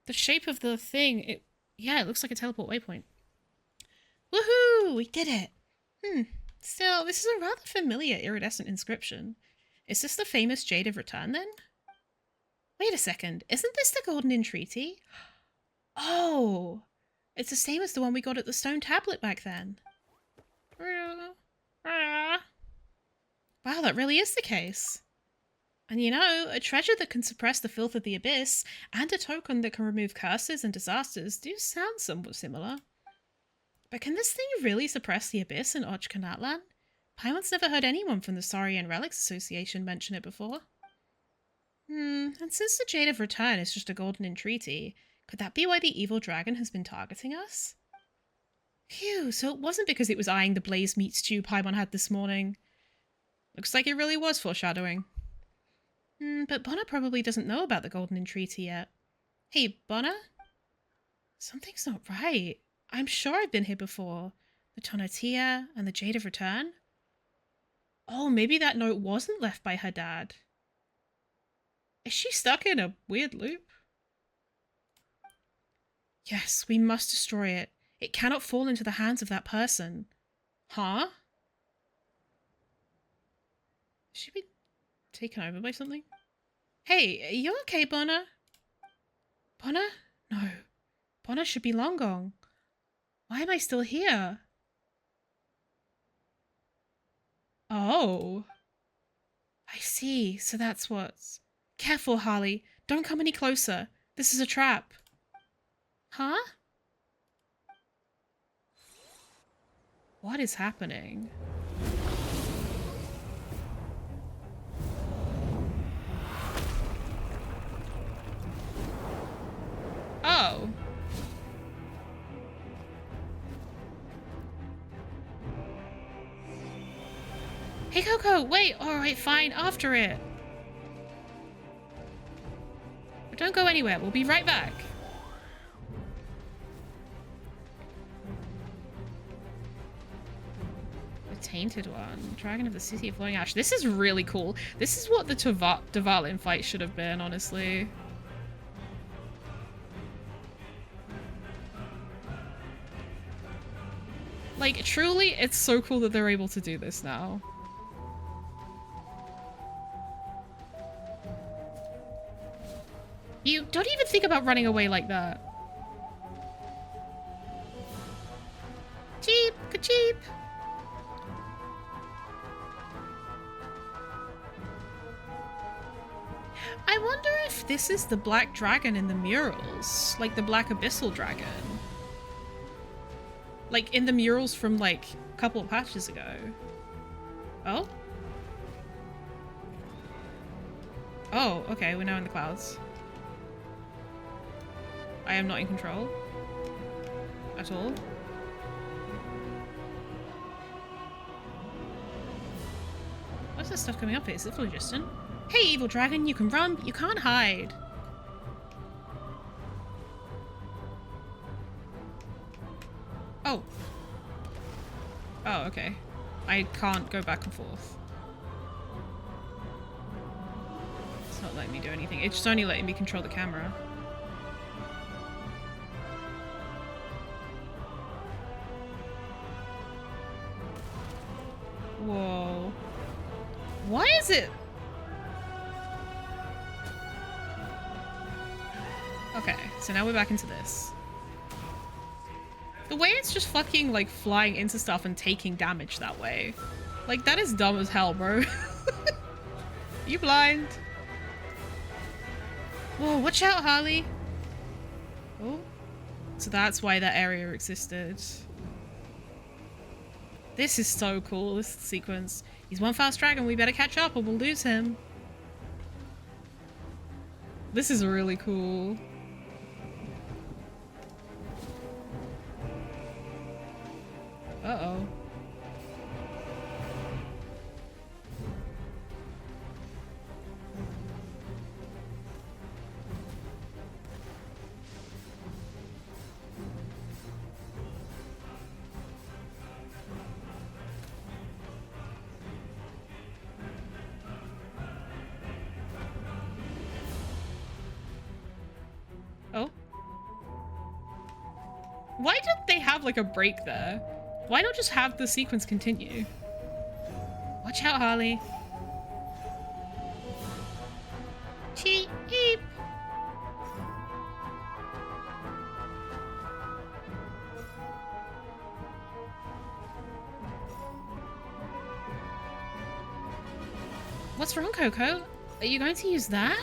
The shape of the thing, yeah, it looks like a teleport waypoint. Woohoo! Phew, we did it. Still, this is a rather familiar iridescent inscription. Is this the famous Jade of Return, then? Wait a second, isn't this the Golden Entreaty? Oh, it's the same as the one we got at the stone tablet back then. Wow, that really is the case. And you know, a treasure that can suppress the filth of the abyss and a token that can remove curses and disasters do sound somewhat similar. But can this thing really suppress the abyss in Ochkanatlan? Paimon's never heard anyone from the Saurian Relics Association mention it before. And since the Jade of Return is just a golden entreaty, could that be why the evil dragon has been targeting us? Phew, so it wasn't because it was eyeing the blaze meat stew Paimon had this morning. Looks like it really was foreshadowing. But Bonner probably doesn't know about the golden entreaty yet. Hey, Bonner? Something's not right. I'm sure I've been here before. The Tonatiuh and the Jade of Return. Oh, maybe that note wasn't left by her dad. Is she stuck in a weird loop? Yes, we must destroy it. It cannot fall into the hands of that person. Huh? Has she been taken over by something? Hey, are you okay, Bonner? Bonner? No. Bonner should be long gone. Why am I still here? Oh. I see. So that's what's... Careful, Harley. Don't come any closer. This is a trap. Huh? What is happening? Oh. Hey, Coco, wait. All right, fine. After it. But don't go anywhere. We'll be right back. The Tainted One. Dragon of the City of Flowing Ash. This is really cool. This is what the Dvalin fight should have been, honestly. Like, truly, it's so cool that they're able to do this now. You don't even think about running away like that. Cheap, ka-cheap. I wonder if this is the black dragon in the murals, like the black abyssal dragon. Like in the murals from like a couple of patches ago. Oh? Oh, okay, we're now in the clouds. I am not in control. At all. What's this stuff coming up here? Is it phlogiston? Hey, evil dragon, you can run, but you can't hide. Oh. Oh, okay. I can't go back and forth. It's not letting me do anything. It's just only letting me control the camera. Whoa. Why is it? Okay, so now we're back into this. The way it's just fucking like flying into stuff and taking damage that way. Like that is dumb as hell, bro. You blind? Whoa, watch out, Harley. Oh. So that's why that area existed. This is so cool, this sequence. He's one fast dragon, we better catch up or we'll lose him. This is really cool. Uh-oh. Oh. Why did they have like a break there? Why not just have the sequence continue? Watch out, Harley. Cheep. What's wrong, Coco? Are you going to use that?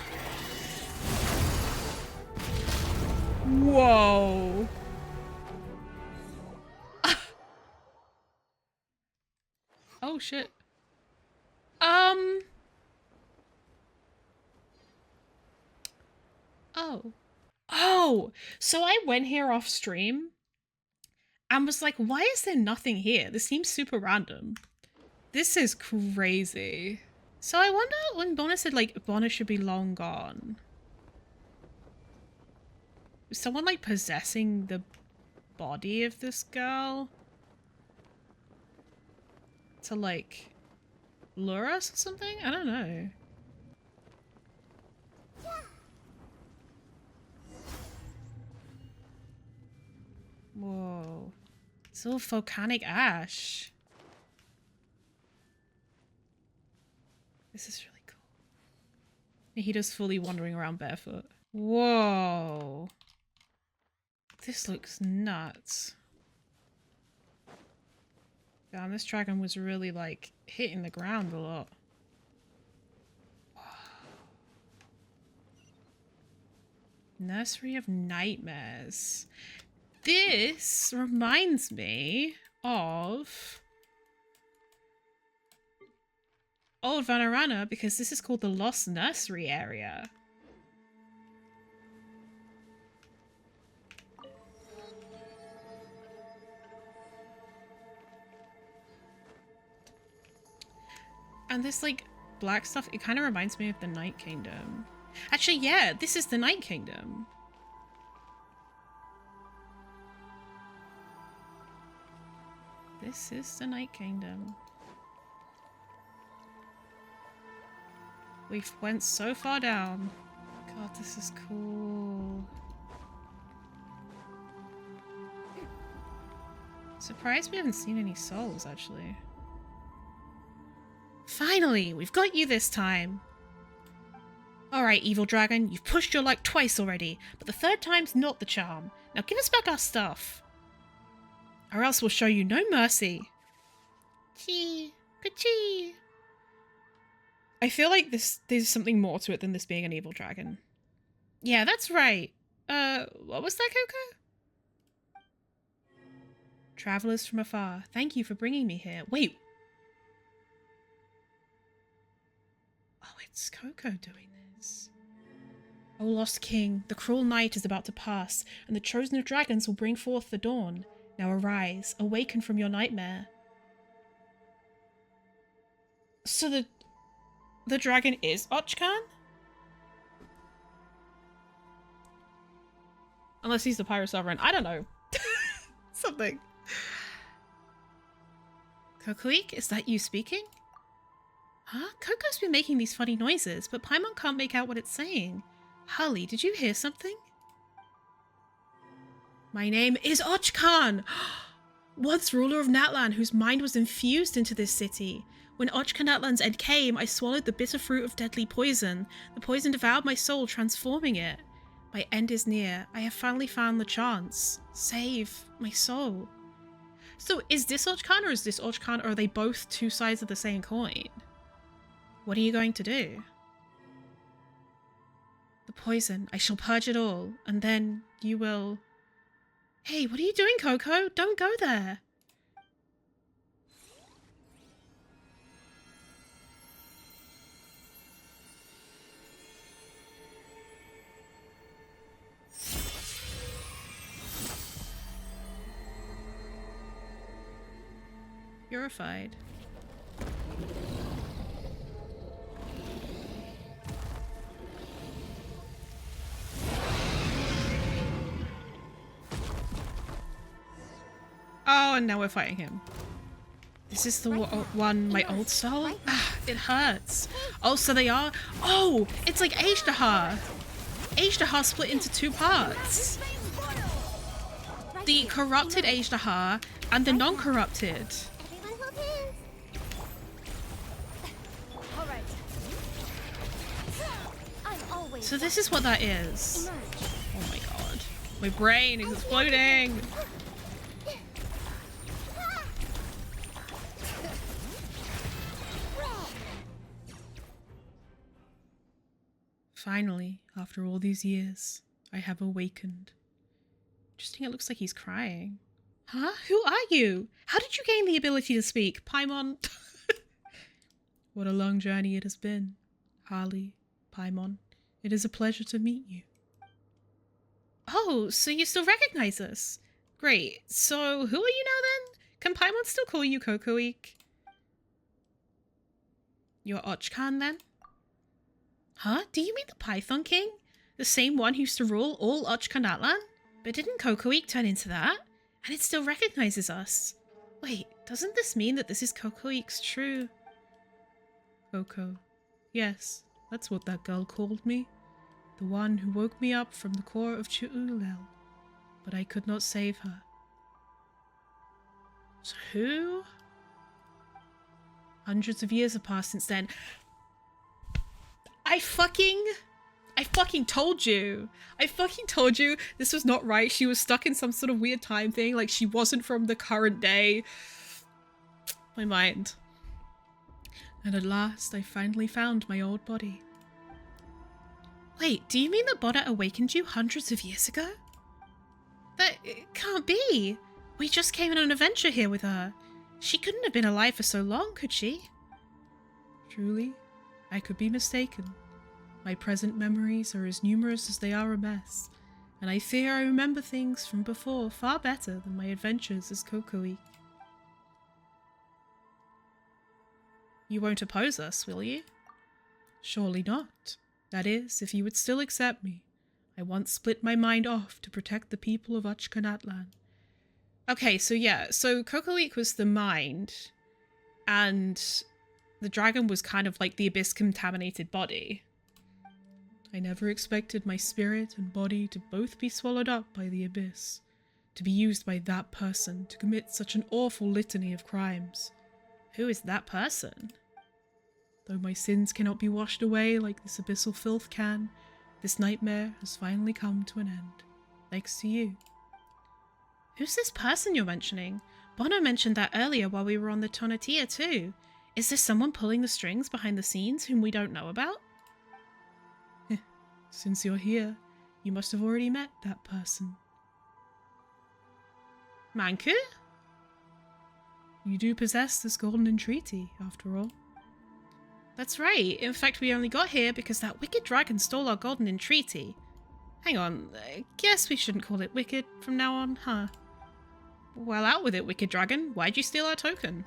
Whoa. Oh, shit. Oh, so I went here off stream and was like, why is there nothing here? This seems super random. This is crazy. So I wonder when Bonner said, like, Bonner should be long gone. Is someone, like, possessing the body of this girl? To, like, lure us or something? I don't know. Whoa. It's all volcanic ash. This is really cool. Nahita's fully wandering around barefoot. Whoa. This looks nuts. Damn, this dragon was really, like, hitting the ground a lot. Wow. Nursery of Nightmares. This reminds me of Old Vanarana because this is called the Lost Nursery area. And this, like, black stuff, it kind of reminds me of the Night Kingdom. Actually, yeah, this is the Night Kingdom. This is the Night Kingdom. We've went so far down. God, this is cool. Surprised we haven't seen any souls, actually. Finally, we've got you this time. Alright, evil dragon, you've pushed your luck twice already, but the third time's not the charm. Now give us back our stuff. Or else we'll show you no mercy. Chee. Ka-chee. I feel like there's something more to it than this being an evil dragon. Yeah, that's right. What was that, Coco? Travelers from afar, thank you for bringing me here. Wait. Oh, it's Coco doing this. O lost king, the cruel night is about to pass, and the chosen of dragons will bring forth the dawn. Now arise, awaken from your nightmare. So the dragon is Ochkan? Unless he's the Pyro Sovereign. I don't know. Something. Kokoik, is that you speaking? Huh? Coco's been making these funny noises, but Paimon can't make out what it's saying. Harley, did you hear something? My name is Ochkan! Once ruler of Natlan, whose mind was infused into this city. When Ochkanatlan's end came, I swallowed the bitter fruit of deadly poison. The poison devoured my soul, transforming it. My end is near. I have finally found the chance. Save my soul. So is this Ochkan or is this Ochkan, or are they both two sides of the same coin? What are you going to do? The poison. I shall purge it all, and then you will... Hey, what are you doing, Coco? Don't go there. Purified. Oh, and now we're fighting him. This is the one, my old soul? Ah, it hurts. Oh, so they are... Oh, it's like Ajdahar. Ajdahar split into two parts. The corrupted Ajdahar And the Right now. non-corrupted. Everyone hold hands. All right. I'm always So this is what that is. emerge. Oh my god. My brain is exploding. Finally, after all these years, I have awakened. Interesting, it looks like he's crying. Huh? Who are you? How did you gain the ability to speak? Paimon. What a long journey it has been. Harley, Paimon, it is a pleasure to meet you. Oh, so you still recognize us? Great. So who are you now then? Can Paimon still call you Kokoik? You're Ochkan then? Huh? Do you mean the Python King? The same one who used to rule all Ochkanatlan? But didn't Kokoik turn into that? And it still recognizes us. Wait, doesn't this mean that this is Kokoik's true... Koko. Yes, that's what that girl called me. The one who woke me up from the core of Chu'ulel. But I could not save her. So who? Hundreds of years have passed since then. I fucking told you. I fucking told you this was not right. She was stuck in some sort of weird time thing. Like she wasn't from the current day. My mind. And at last, I finally found my old body. Wait, do you mean that Bonnet awakened you hundreds of years ago? That it can't be. We just came on an adventure here with her. She couldn't have been alive for so long, could she? Truly, I could be mistaken. My present memories are as numerous as they are a mess, and I fear I remember things from before far better than my adventures as Kokoik. You won't oppose us, will you? Surely not. That is, if you would still accept me. I once split my mind off to protect the people of Ochkanatlan. Okay, so yeah, so Kokoik was the mind, and the dragon was kind of like the abyss-contaminated body. I never expected my spirit and body to both be swallowed up by the abyss, to be used by that person to commit such an awful litany of crimes. Who is that person? Though my sins cannot be washed away like this abyssal filth can, this nightmare has finally come to an end, thanks to you. Who's this person you're mentioning? Bono mentioned that earlier while we were on the Tonatiuh too. Is there someone pulling the strings behind the scenes whom we don't know about? Since you're here, you must have already met that person. Manku? You do possess this golden entreaty, after all. That's right. In fact, we only got here because that wicked dragon stole our golden entreaty. Hang on, I guess we shouldn't call it wicked from now on, huh? Well, out with it, wicked dragon. Why'd you steal our token?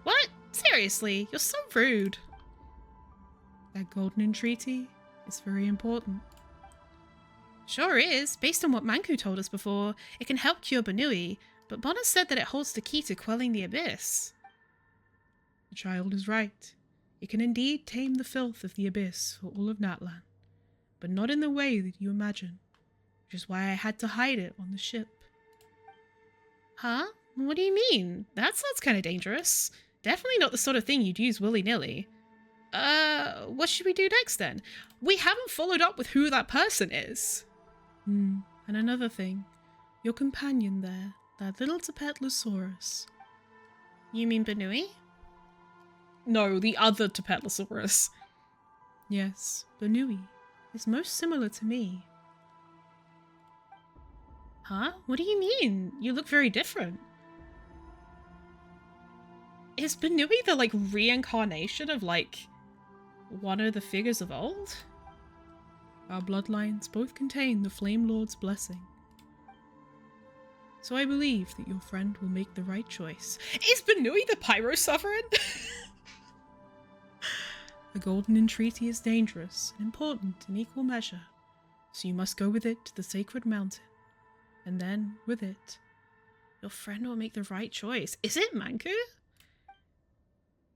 What? Seriously, you're so rude. That golden entreaty is very important. Sure is. Based on what Manku told us before, it can help cure Banui, but Bonner said that it holds the key to quelling the abyss. The child is right. It can indeed tame the filth of the abyss for all of Natlan, but not in the way that you imagine, which is why I had to hide it on the ship. Huh? What do you mean? That sounds kind of dangerous. Definitely not the sort of thing you'd use willy-nilly. What should we do next then? We haven't followed up with who that person is. And another thing. Your companion there, that little Tapetlosaurus. You mean Banui? No, the other Tapetlosaurus. Yes, Banui is most similar to me. Huh? What do you mean? You look very different. Is Banui the, reincarnation of, one of the figures of old? Our bloodlines both contain the Flame Lord's blessing. So I believe that your friend will make the right choice. Is Banui the Pyro Sovereign? The golden entreaty is dangerous and important in equal measure, so you must go with it to the sacred mountain. And then, with it, your friend will make the right choice. Is it Manku?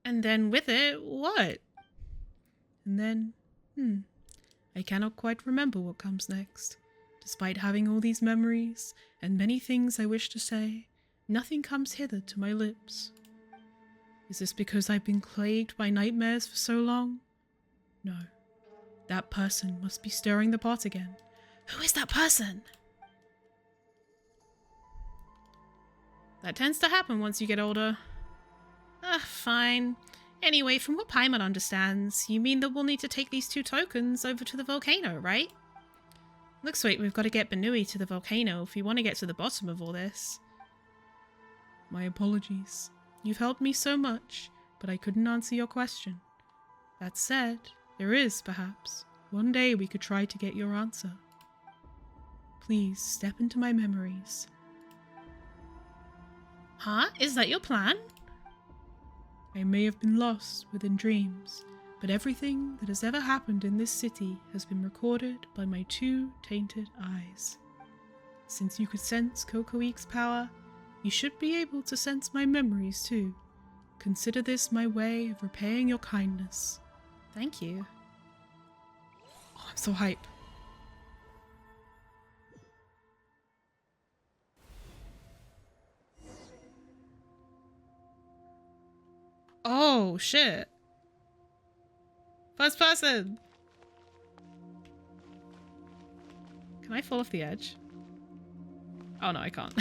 And then with it, what? And then, I cannot quite remember what comes next. Despite having all these memories and many things I wish to say, Nothing comes hither to my lips. Is this because I've been plagued by nightmares for so long? No. That person must be stirring the pot again. Who is that person? That tends to happen once you get older. Fine. Anyway, from what Paimon understands, you mean that we'll need to take these 2 tokens over to the volcano, right? Looks like we've got to get Banui to the volcano if we want to get to the bottom of all this. My apologies. You've helped me so much, but I couldn't answer your question. That said, there is, perhaps, one day we could try to get your answer. Please step into my memories. Huh? Is that your plan? I may have been lost within dreams, but everything that has ever happened in this city has been recorded by my 2 tainted eyes. Since you could sense Kokoik's power, you should be able to sense my memories too. Consider this my way of repaying your kindness. Thank you. Oh, I'm so hype. Oh, shit. First person. Can I fall off the edge? Oh no, I can't.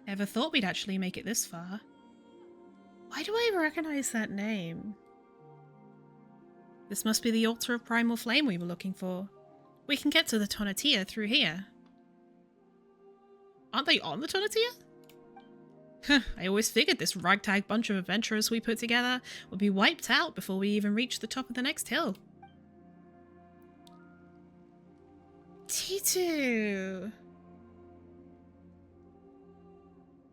Never thought we'd actually make it this far. Why do I recognize that name? This must be the altar of primal flame we were looking for. We can get to the Tonatiuh through here. Aren't they on the Tonatiuh? I always figured this ragtag bunch of adventurers we put together would be wiped out before we even reached the top of the next hill. Tonatiuh!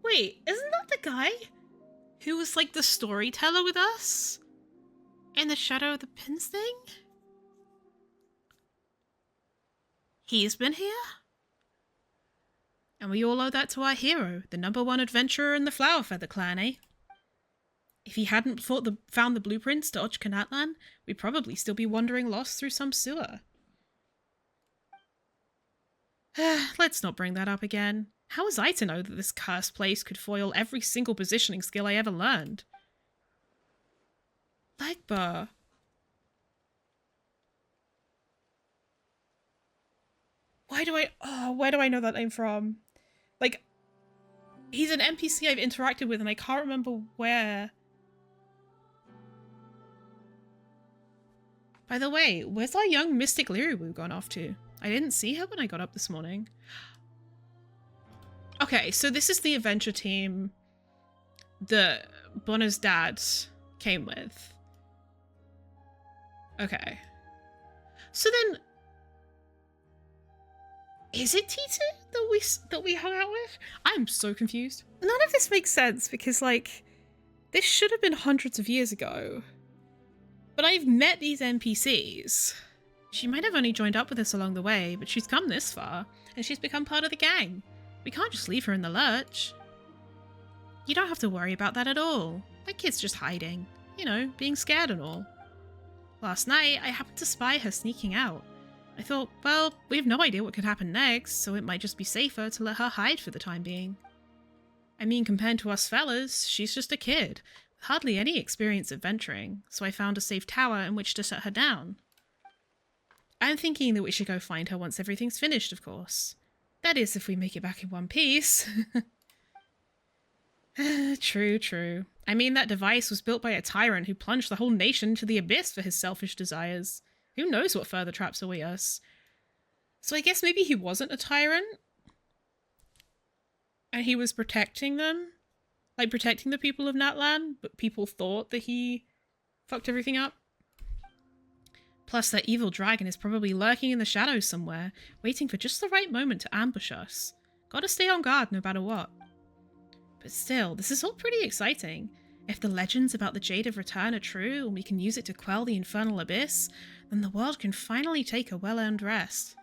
Wait, isn't that the guy who was like the storyteller with us? In the Shadow of the Pins thing? He's been here? And we all owe that to our hero, the #1 adventurer in the Flower Feather clan, eh? If he hadn't found the blueprints to Ochkanatlan, we'd probably still be wandering lost through some sewer. Let's not bring that up again. How was I to know that this cursed place could foil every single positioning skill I ever learned? Legba. Where do I know that name from? Like, he's an NPC I've interacted with and I can't remember where. By the way, where's our young mystic Liriwu gone off to? I didn't see her when I got up this morning. Okay, so this is the adventure team that Bonner's dad came with. Okay. So then, is it Tonatiuh that we hung out with? I'm so confused. None of this makes sense because, like, this should have been hundreds of years ago. But I've met these NPCs. She might have only joined up with us along the way, but she's come this far, and she's become part of the gang. We can't just leave her in the lurch. You don't have to worry about that at all. That kid's just hiding. You know, being scared and all. Last night, I happened to spy her sneaking out. I thought, well, we have no idea what could happen next, so it might just be safer to let her hide for the time being. I mean, compared to us fellas, she's just a kid, with hardly any experience adventuring, so I found a safe tower in which to set her down. I'm thinking that we should go find her once everything's finished, of course. That is, if we make it back in one piece. True. I mean, that device was built by a tyrant who plunged the whole nation into the abyss for his selfish desires. Who knows what further traps await us? So I guess maybe he wasn't a tyrant? And he was protecting them? Like, protecting the people of Natlan, but people thought that he fucked everything up? Plus, that evil dragon is probably lurking in the shadows somewhere, waiting for just the right moment to ambush us. Gotta stay on guard no matter what. But still, this is all pretty exciting. If the legends about the Jade of Return are true, and we can use it to quell the infernal abyss, then the world can finally take a well-earned rest.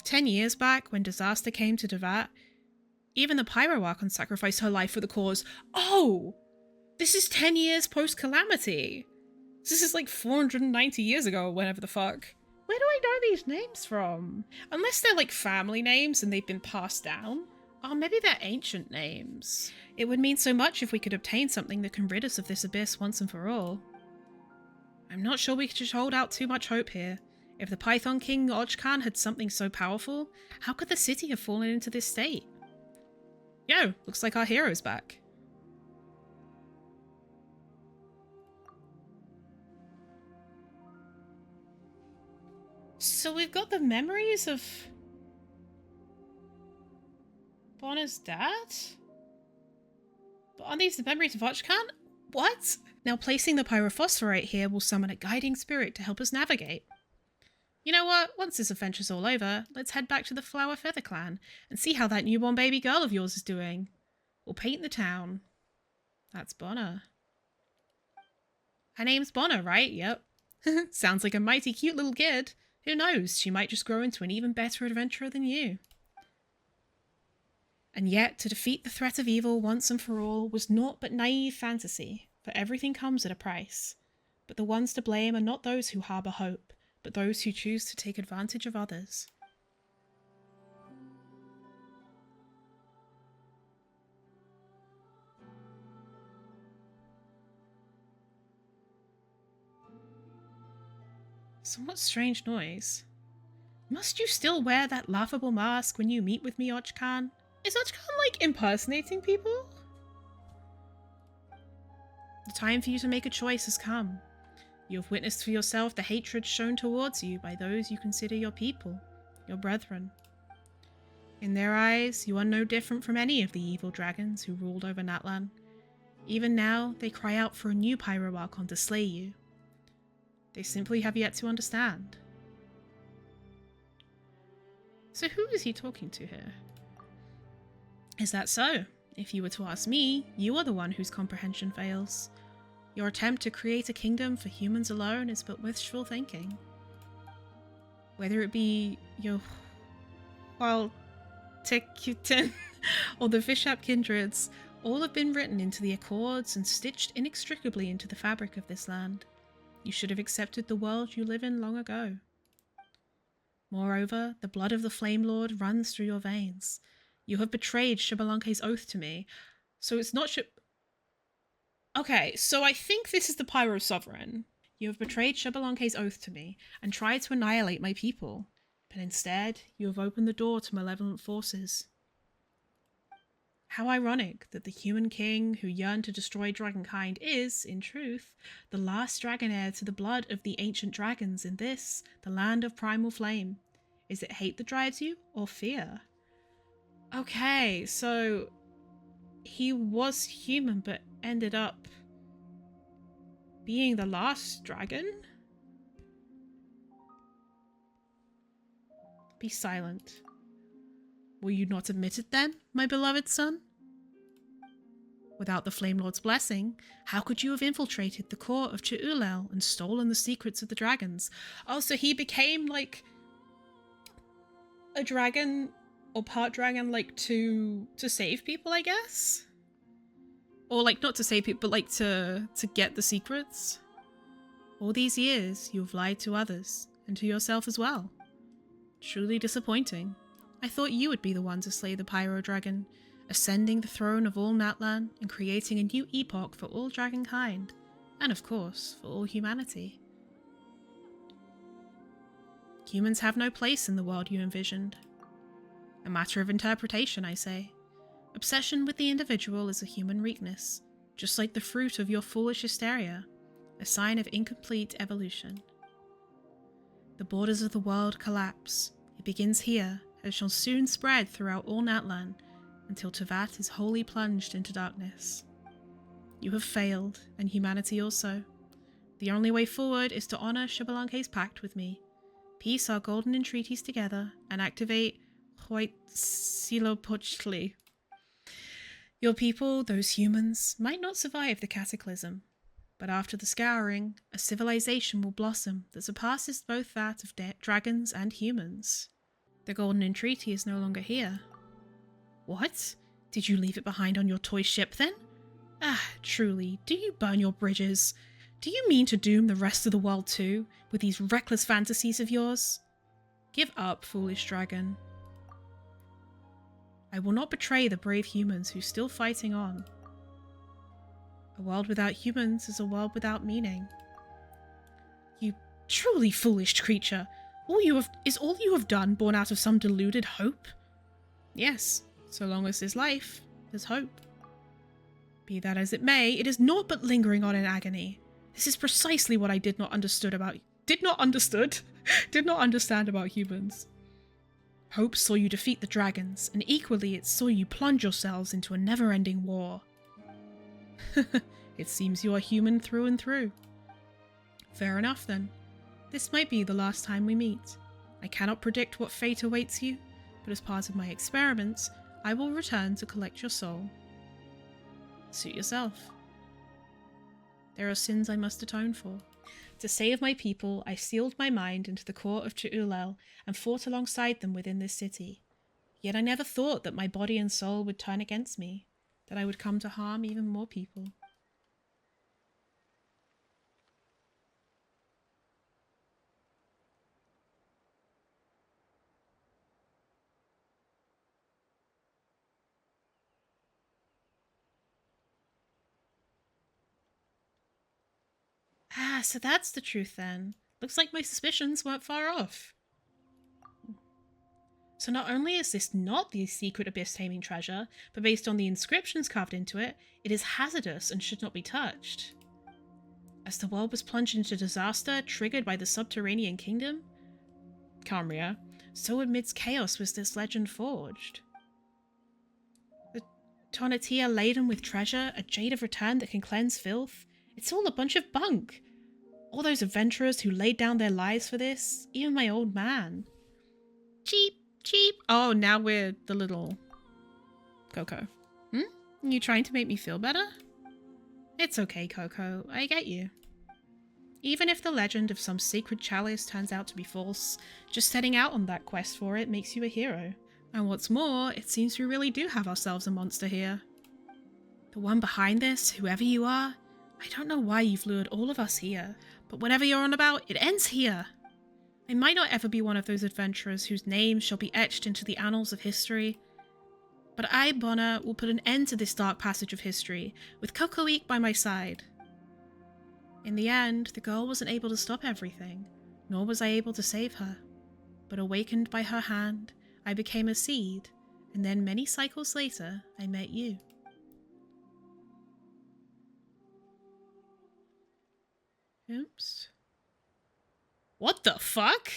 10 years back, when disaster came to Devat, even the Pyro Archon sacrificed her life for the cause. Oh! This is 10 years post-Calamity! This is like 490 years ago, or whatever the fuck. Where do I know these names from? Unless they're like family names and they've been passed down. Or maybe they're ancient names. It would mean so much if we could obtain something that can rid us of this abyss once and for all. I'm not sure we should hold out too much hope here. If the Python King Ochkan had something so powerful, how could the city have fallen into this state? Yo, looks like our hero's back. So we've got the memories of Bonner's dad? But aren't these the memories of Ochkan? What? Now placing the pyrophosphorite here will summon a guiding spirit to help us navigate. You know what? Once this adventure's all over, let's head back to the Flower Feather Clan and see how that newborn baby girl of yours is doing. We'll paint the town. That's Bonner. Her name's Bonner, right? Yep. Sounds like a mighty cute little kid. Who knows? She might just grow into an even better adventurer than you. And yet, to defeat the threat of evil once and for all was naught but naive fantasy, for everything comes at a price. But the ones to blame are not those who harbour hope, but those who choose to take advantage of others. Somewhat strange noise. Must you still wear that laughable mask when you meet with me, Ochkan? Is Ochkan, like, impersonating people? The time for you to make a choice has come. You have witnessed for yourself the hatred shown towards you by those you consider your people, your brethren. In their eyes, you are no different from any of the evil dragons who ruled over Natlan. Even now, they cry out for a new Pyro Archon to slay you. They simply have yet to understand. So who is he talking to here? Is that so? If you were to ask me, you are the one whose comprehension fails. Your attempt to create a kingdom for humans alone is but wishful thinking. Whether it be your Tekutin or the Fishap kindreds, all have been written into the accords and stitched inextricably into the fabric of this land. You should have accepted the world you live in long ago. Moreover, the blood of the Flame Lord runs through your veins. You have betrayed Shibalanke's oath to me, so it's not Okay, so I think this is the Pyro Sovereign. You have betrayed Shibalanke's oath to me and tried to annihilate my people, but instead you have opened the door to malevolent forces. How ironic that the human king who yearned to destroy dragonkind is, in truth, the last dragon heir to the blood of the ancient dragons in this, the land of primal flame. Is it hate that drives you, or fear? Okay, so he was human but ended up being the last dragon? Be silent. Will you not admit it then, my beloved son? Without the Flame Lord's blessing, how could you have infiltrated the court of Cheulel and stolen the secrets of the dragons? Oh, so he became like a dragon or part dragon, like to save people, I guess? Or like not to save people, but like to get the secrets? All these years, you have lied to others, and to yourself as well. Truly disappointing. I thought you would be the one to slay the Pyro Dragon, ascending the throne of all Natlan and creating a new epoch for all dragonkind, and of course, for all humanity. Humans have no place in the world you envisioned. A matter of interpretation, I say. Obsession with the individual is a human weakness, just like the fruit of your foolish hysteria, a sign of incomplete evolution. The borders of the world collapse. It begins here, and shall soon spread throughout all Natlan, until Tevat is wholly plunged into darkness. You have failed, and humanity also. The only way forward is to honor Xbalanque's pact with me, piece our golden entreaties together, and activate Huitzilopochtli. Your people, those humans, might not survive the cataclysm, but after the scouring, a civilization will blossom that surpasses both that of dragons and humans. The golden entreaty is no longer here. What? Did you leave it behind on your toy ship then? Ah, truly, do you burn your bridges? Do you mean to doom the rest of the world too, with these reckless fantasies of yours? Give up, foolish dragon. I will not betray the brave humans who are still fighting on. A world without humans is a world without meaning. You truly foolish creature! Is all you have done born out of some deluded hope? Yes, so long as there's life, there's hope. Be that as it may, it is naught but lingering on in agony. This is precisely what I did not understand about humans. Hope saw you defeat the dragons, and equally it saw you plunge yourselves into a never-ending war. It seems you are human through and through. Fair enough then. This might be the last time we meet. I cannot predict what fate awaits you, but as part of my experiments, I will return to collect your soul. Suit yourself. There are sins I must atone for. To save my people, I sealed my mind into the court of Tu'ulel and fought alongside them within this city. Yet I never thought that my body and soul would turn against me, that I would come to harm even more people. Ah, so that's the truth then. Looks like my suspicions weren't far off. So not only is this not the secret abyss-taming treasure, but based on the inscriptions carved into it, it is hazardous and should not be touched. As the world was plunged into disaster triggered by the subterranean kingdom, Camria, so amidst chaos was this legend forged. The Tonatiuh laden with treasure, a jade of return that can cleanse filth, it's all a bunch of bunk. All those adventurers who laid down their lives for this, even my old man. Cheap. Oh, now we're the little Coco. You trying to make me feel better? It's okay, Coco. I get you. Even if the legend of some sacred chalice turns out to be false, just setting out on that quest for it makes you a hero. And what's more, it seems we really do have ourselves a monster here. The one behind this, whoever you are, I don't know why you've lured all of us here, but whatever you're on about, it ends here. I might not ever be one of those adventurers whose names shall be etched into the annals of history, but I, Bonner, will put an end to this dark passage of history, with Cocoeek by my side. In the end, the girl wasn't able to stop everything, nor was I able to save her. But awakened by her hand, I became a seed, and then many cycles later, I met you. Oops. What the fuck?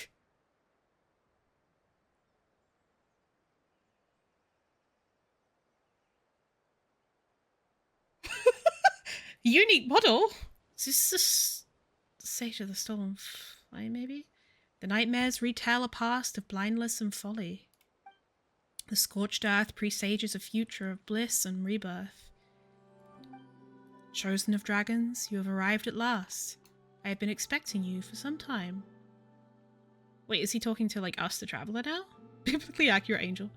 Unique model? Is this the state of the stolen flame, maybe? The nightmares retell a past of blindness and folly. The scorched earth presages a future of bliss and rebirth. Chosen of dragons, you have arrived at last. I have been expecting you for some time. Wait, is he talking to, like, us, the traveler now? Biblically accurate angel.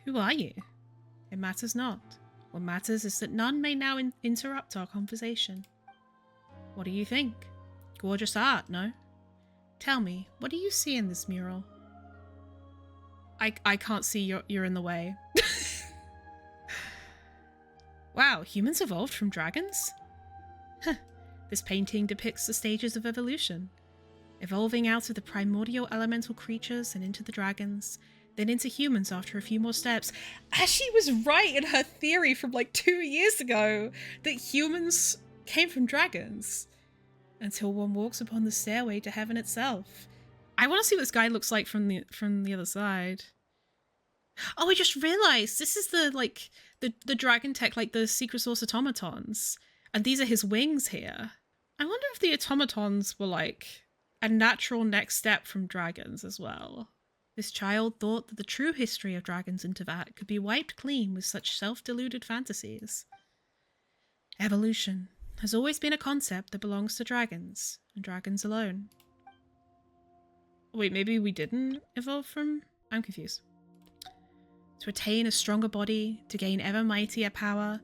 Who are you? It matters not. What matters is that none may now interrupt our conversation. What do you think? Gorgeous art, no? Tell me, what do you see in this mural? I can't see, you're in the way. Wow, humans evolved from dragons? Huh. This painting depicts the stages of evolution. Evolving out of the primordial elemental creatures and into the dragons, then into humans after a few more steps. Ashley was right in her theory from like 2 years ago that humans came from dragons. Until one walks upon the stairway to heaven itself. I want to see what this guy looks like from the other side. Oh, I just realized this is the, like, the dragon tech, like the secret source automatons. And these are his wings here. I wonder if the automatons were, like, a natural next step from dragons as well. This child thought that the true history of dragons in Teyvat could be wiped clean with such self-deluded fantasies. Evolution has always been a concept that belongs to dragons, and dragons alone. Wait, maybe we didn't evolve from? I'm confused. To attain a stronger body, to gain ever mightier power,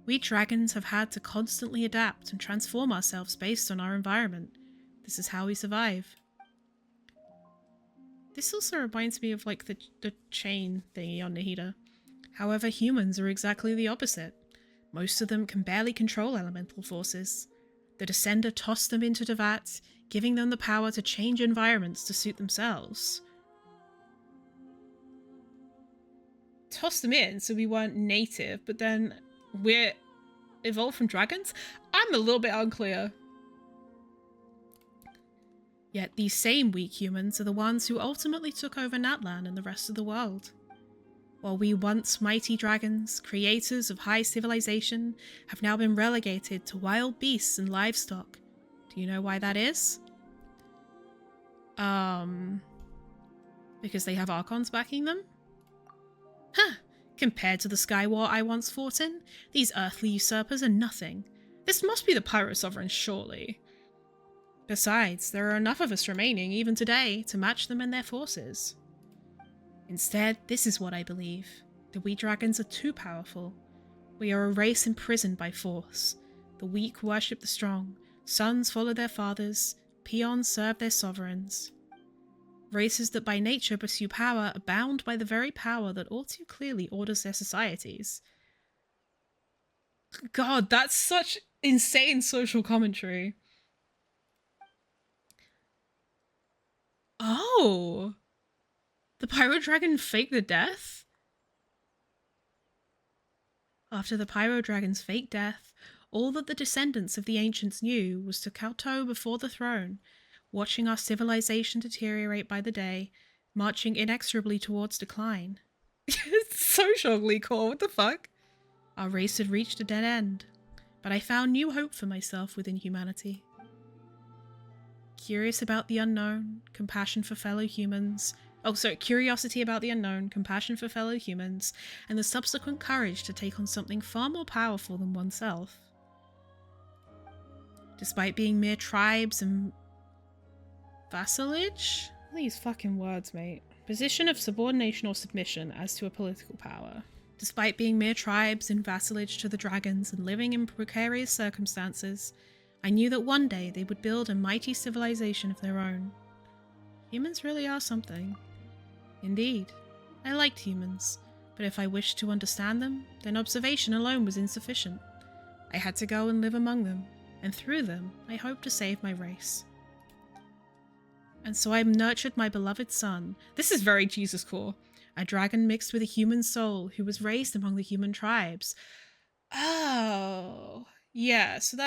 we dragons have had to constantly adapt and transform ourselves based on our environment. This is how we survive. This also reminds me of, like, the chain thingy on Nahida. However, humans are exactly the opposite. Most of them can barely control elemental forces. The Descender tossed them into Teyvat, giving them the power to change environments to suit themselves. Tossed them in so we weren't native, but then we're evolved from dragons? I'm a little bit unclear. Yet these same weak humans are the ones who ultimately took over Natlan and the rest of the world. While we once mighty dragons, creators of high civilization, have now been relegated to wild beasts and livestock. Do you know why that is? Because they have Archons backing them? Huh! Compared to the Sky War I once fought in, these earthly usurpers are nothing. This must be the Pyro Sovereign, surely. Besides, there are enough of us remaining, even today, to match them in their forces. Instead, this is what I believe. The we dragons are too powerful. We are a race imprisoned by force. The weak worship the strong, sons follow their fathers, peons serve their sovereigns. Races that by nature pursue power are bound by the very power that all too clearly orders their societies. God, that's such insane social commentary. Oh! The Pyro Dragon faked the death? After the Pyro Dragon's fake death, all that the descendants of the ancients knew was to kowtow before the throne, watching our civilization deteriorate by the day, marching inexorably towards decline. It's so shockingly cool, what the fuck? Our race had reached a dead end, but I found new hope for myself within humanity. Curious about the unknown, compassion for fellow humans. Curiosity about the unknown, compassion for fellow humans, and the subsequent courage to take on something far more powerful than oneself. Despite being mere tribes and vassalage? These fucking words, mate. Position of subordination or submission as to a political power. Despite being mere tribes in vassalage to the dragons and living in precarious circumstances, I knew that one day they would build a mighty civilization of their own. Humans really are something. Indeed, I liked humans, but if I wished to understand them, then observation alone was insufficient. I had to go and live among them, and through them, I hoped to save my race. And so I nurtured my beloved son. This is very Jesus core. A dragon mixed with a human soul who was raised among the human tribes. Oh, yeah, so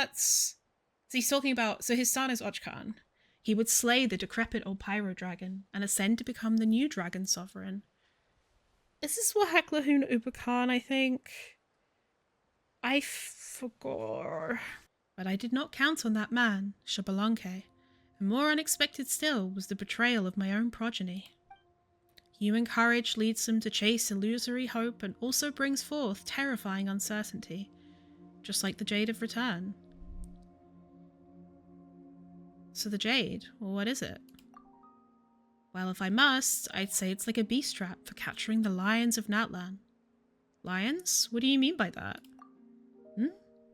he's talking about, so his son is Ochkan. He would slay the decrepit old Pyro Dragon and ascend to become the new Dragon Sovereign. Is this Wahaklahun Ubakan, I think? I forgot. But I did not count on that man, Shabalanke, and more unexpected still was the betrayal of my own progeny. Human courage leads them to chase illusory hope and also brings forth terrifying uncertainty, just like the Jade of Return. So the Jade, well, what is it? Well, if I must, I'd say it's like a beast trap for capturing the lions of Natlan. Lions? What do you mean by that?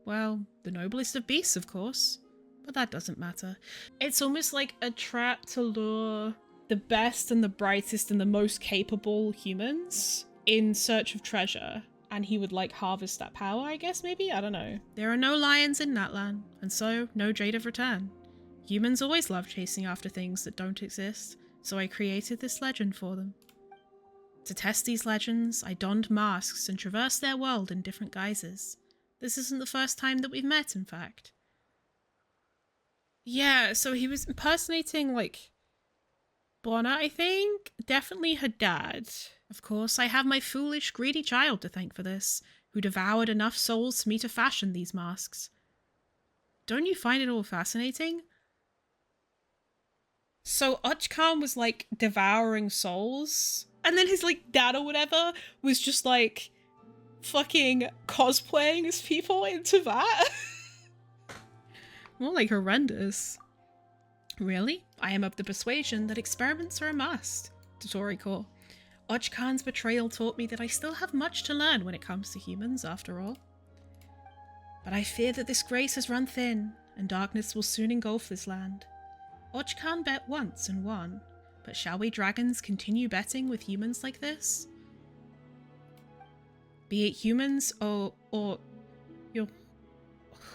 Well, the noblest of beasts, of course. But that doesn't matter. It's almost like a trap to lure the best and the brightest and the most capable humans in search of treasure. And he would, like, harvest that power, I guess, maybe? I don't know. There are no lions in Natlan, and so no Jade of Return. Humans always love chasing after things that don't exist, so I created this legend for them. To test these legends, I donned masks and traversed their world in different guises. This isn't the first time that we've met, in fact. Yeah, so he was impersonating, like, Bona, I think? Definitely her dad. Of course, I have my foolish, greedy child to thank for this, who devoured enough souls for me to fashion these masks. Don't you find it all fascinating? So Ochkan was like devouring souls, and then his like dad or whatever was just like fucking cosplaying as people into that. More like horrendous. Really? I am of the persuasion that experiments are a must. Totori Core. Ochkan's betrayal taught me that I still have much to learn when it comes to humans, after all. But I fear that this grace has run thin, and darkness will soon engulf this land. Ochkan bet once and won, but shall we dragons continue betting with humans like this? Be it humans or your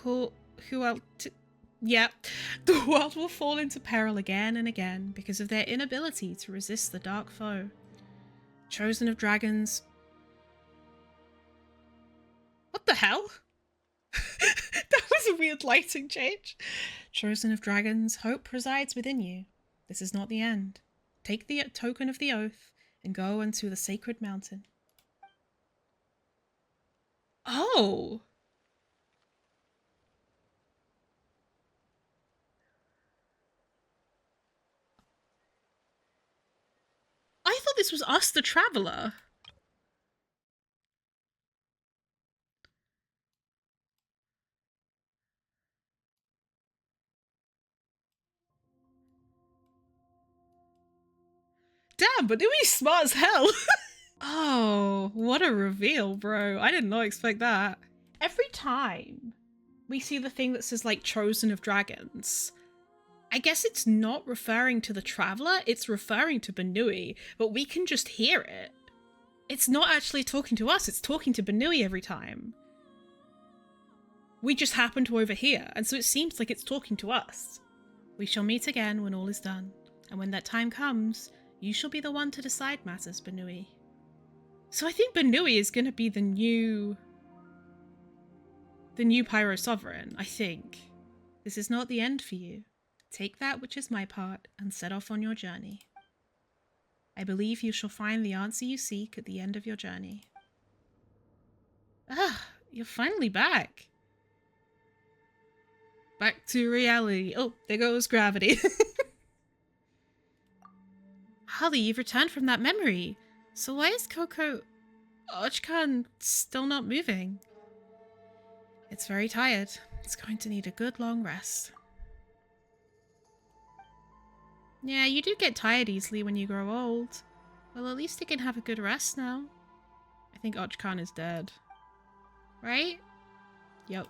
who else? Yeah, the world will fall into peril again and again because of their inability to resist the dark foe. Chosen of dragons. What the hell? That was a weird lighting change. Chosen of dragons, hope resides within you. This is not the end. Take the token of the oath and go unto the sacred mountain. Oh! I thought this was us, the traveler. Damn, but Ui's smart as hell. Oh, what a reveal, bro. I did not expect that. Every time we see the thing that says, like, Chosen of Dragons, I guess it's not referring to the Traveler, it's referring to Benui, but we can just hear it. It's not actually talking to us, it's talking to Benui every time. We just happen to overhear, and so it seems like it's talking to us. We shall meet again when all is done, and when that time comes, you shall be the one to decide matters, Benui. So I think Benui is going to be the new Pyro Sovereign, I think. This is not the end for you. Take that which is my part and set off on your journey. I believe you shall find the answer you seek at the end of your journey. Ah, you're finally back. Back to reality. Oh, there goes gravity. Holly, you've returned from that memory. So why is Ochkan still not moving? It's very tired. It's going to need a good long rest. Yeah, you do get tired easily when you grow old. Well, at least it can have a good rest now. I think Ochkan is dead. Right? Yep.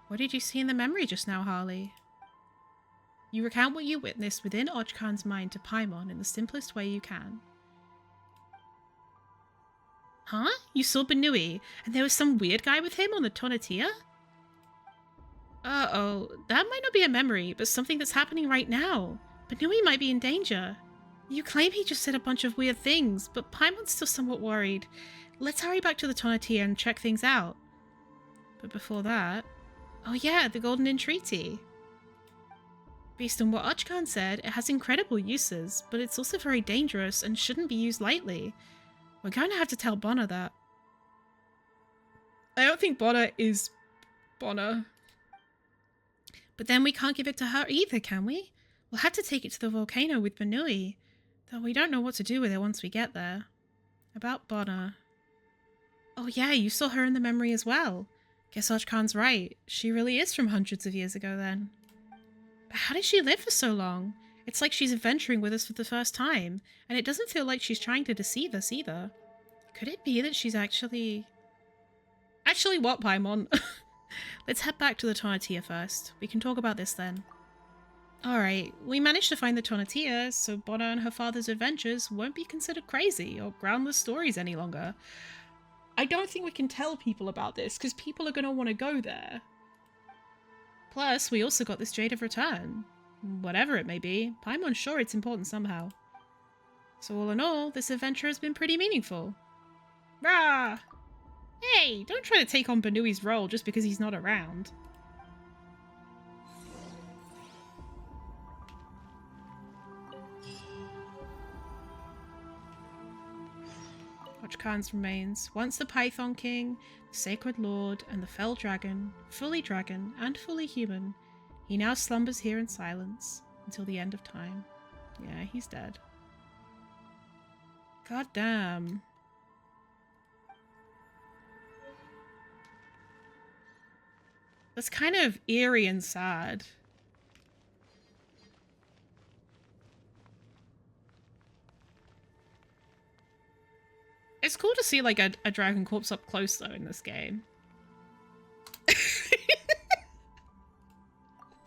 What did you see in the memory just now, Harley? You recount what you witnessed within Ochkan's mind to Paimon in the simplest way you can. Huh? You saw Benui, and there was some weird guy with him on the Tonatiuh? Uh-oh, that might not be a memory, but something that's happening right now. Benui might be in danger. You claim he just said a bunch of weird things, but Paimon's still somewhat worried. Let's hurry back to the Tonatiuh and check things out. But before that... Oh yeah, the Golden Entreaty. Based on what Ochkan said, it has incredible uses, but it's also very dangerous and shouldn't be used lightly. We're going to have to tell Bonner that. I don't think Bonner is Bonner. But then we can't give it to her either, can we? We'll have to take it to the volcano with Benui, though we don't know what to do with it once we get there. About Bonner. Oh yeah, you saw her in the memory as well. Guess Ochkan's right. She really is from hundreds of years ago then. But how did she live for so long? It's like she's adventuring with us for the first time, and it doesn't feel like she's trying to deceive us either. Could it be that she's actually... Actually what, Paimon? Let's head back to the Tonatiuh first. We can talk about this then. Alright, we managed to find the Tonatiuh, so Bonner and her father's adventures won't be considered crazy or groundless stories any longer. I don't think we can tell people about this, because people are going to want to go there. Plus, we also got this Jade of Return. Whatever it may be, Paimon's sure it's important somehow. So all in all, this adventure has been pretty meaningful. Rah! Hey, don't try to take on Benui's role just because he's not around. Ochkan's remains, once the Python King, the Sacred Lord, and the Fell Dragon, fully dragon and fully human, he now slumbers here in silence until the end of time. Yeah, he's dead. God damn. That's kind of eerie and sad. It's cool to see like a dragon corpse up close though in this game.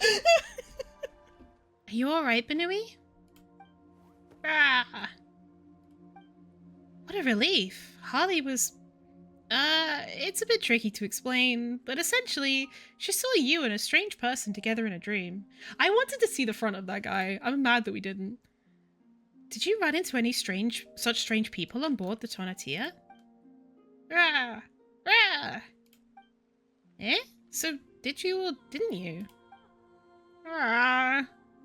Are you alright, Banui? Ah. What a relief. Harley was... it's a bit tricky to explain, but essentially, she saw you and a strange person together in a dream. I wanted to see the front of that guy. I'm mad that we didn't. Did you run into any such strange people on board the Tonatiuh? Rah! Rah! Eh? So, did you or didn't you? Rah!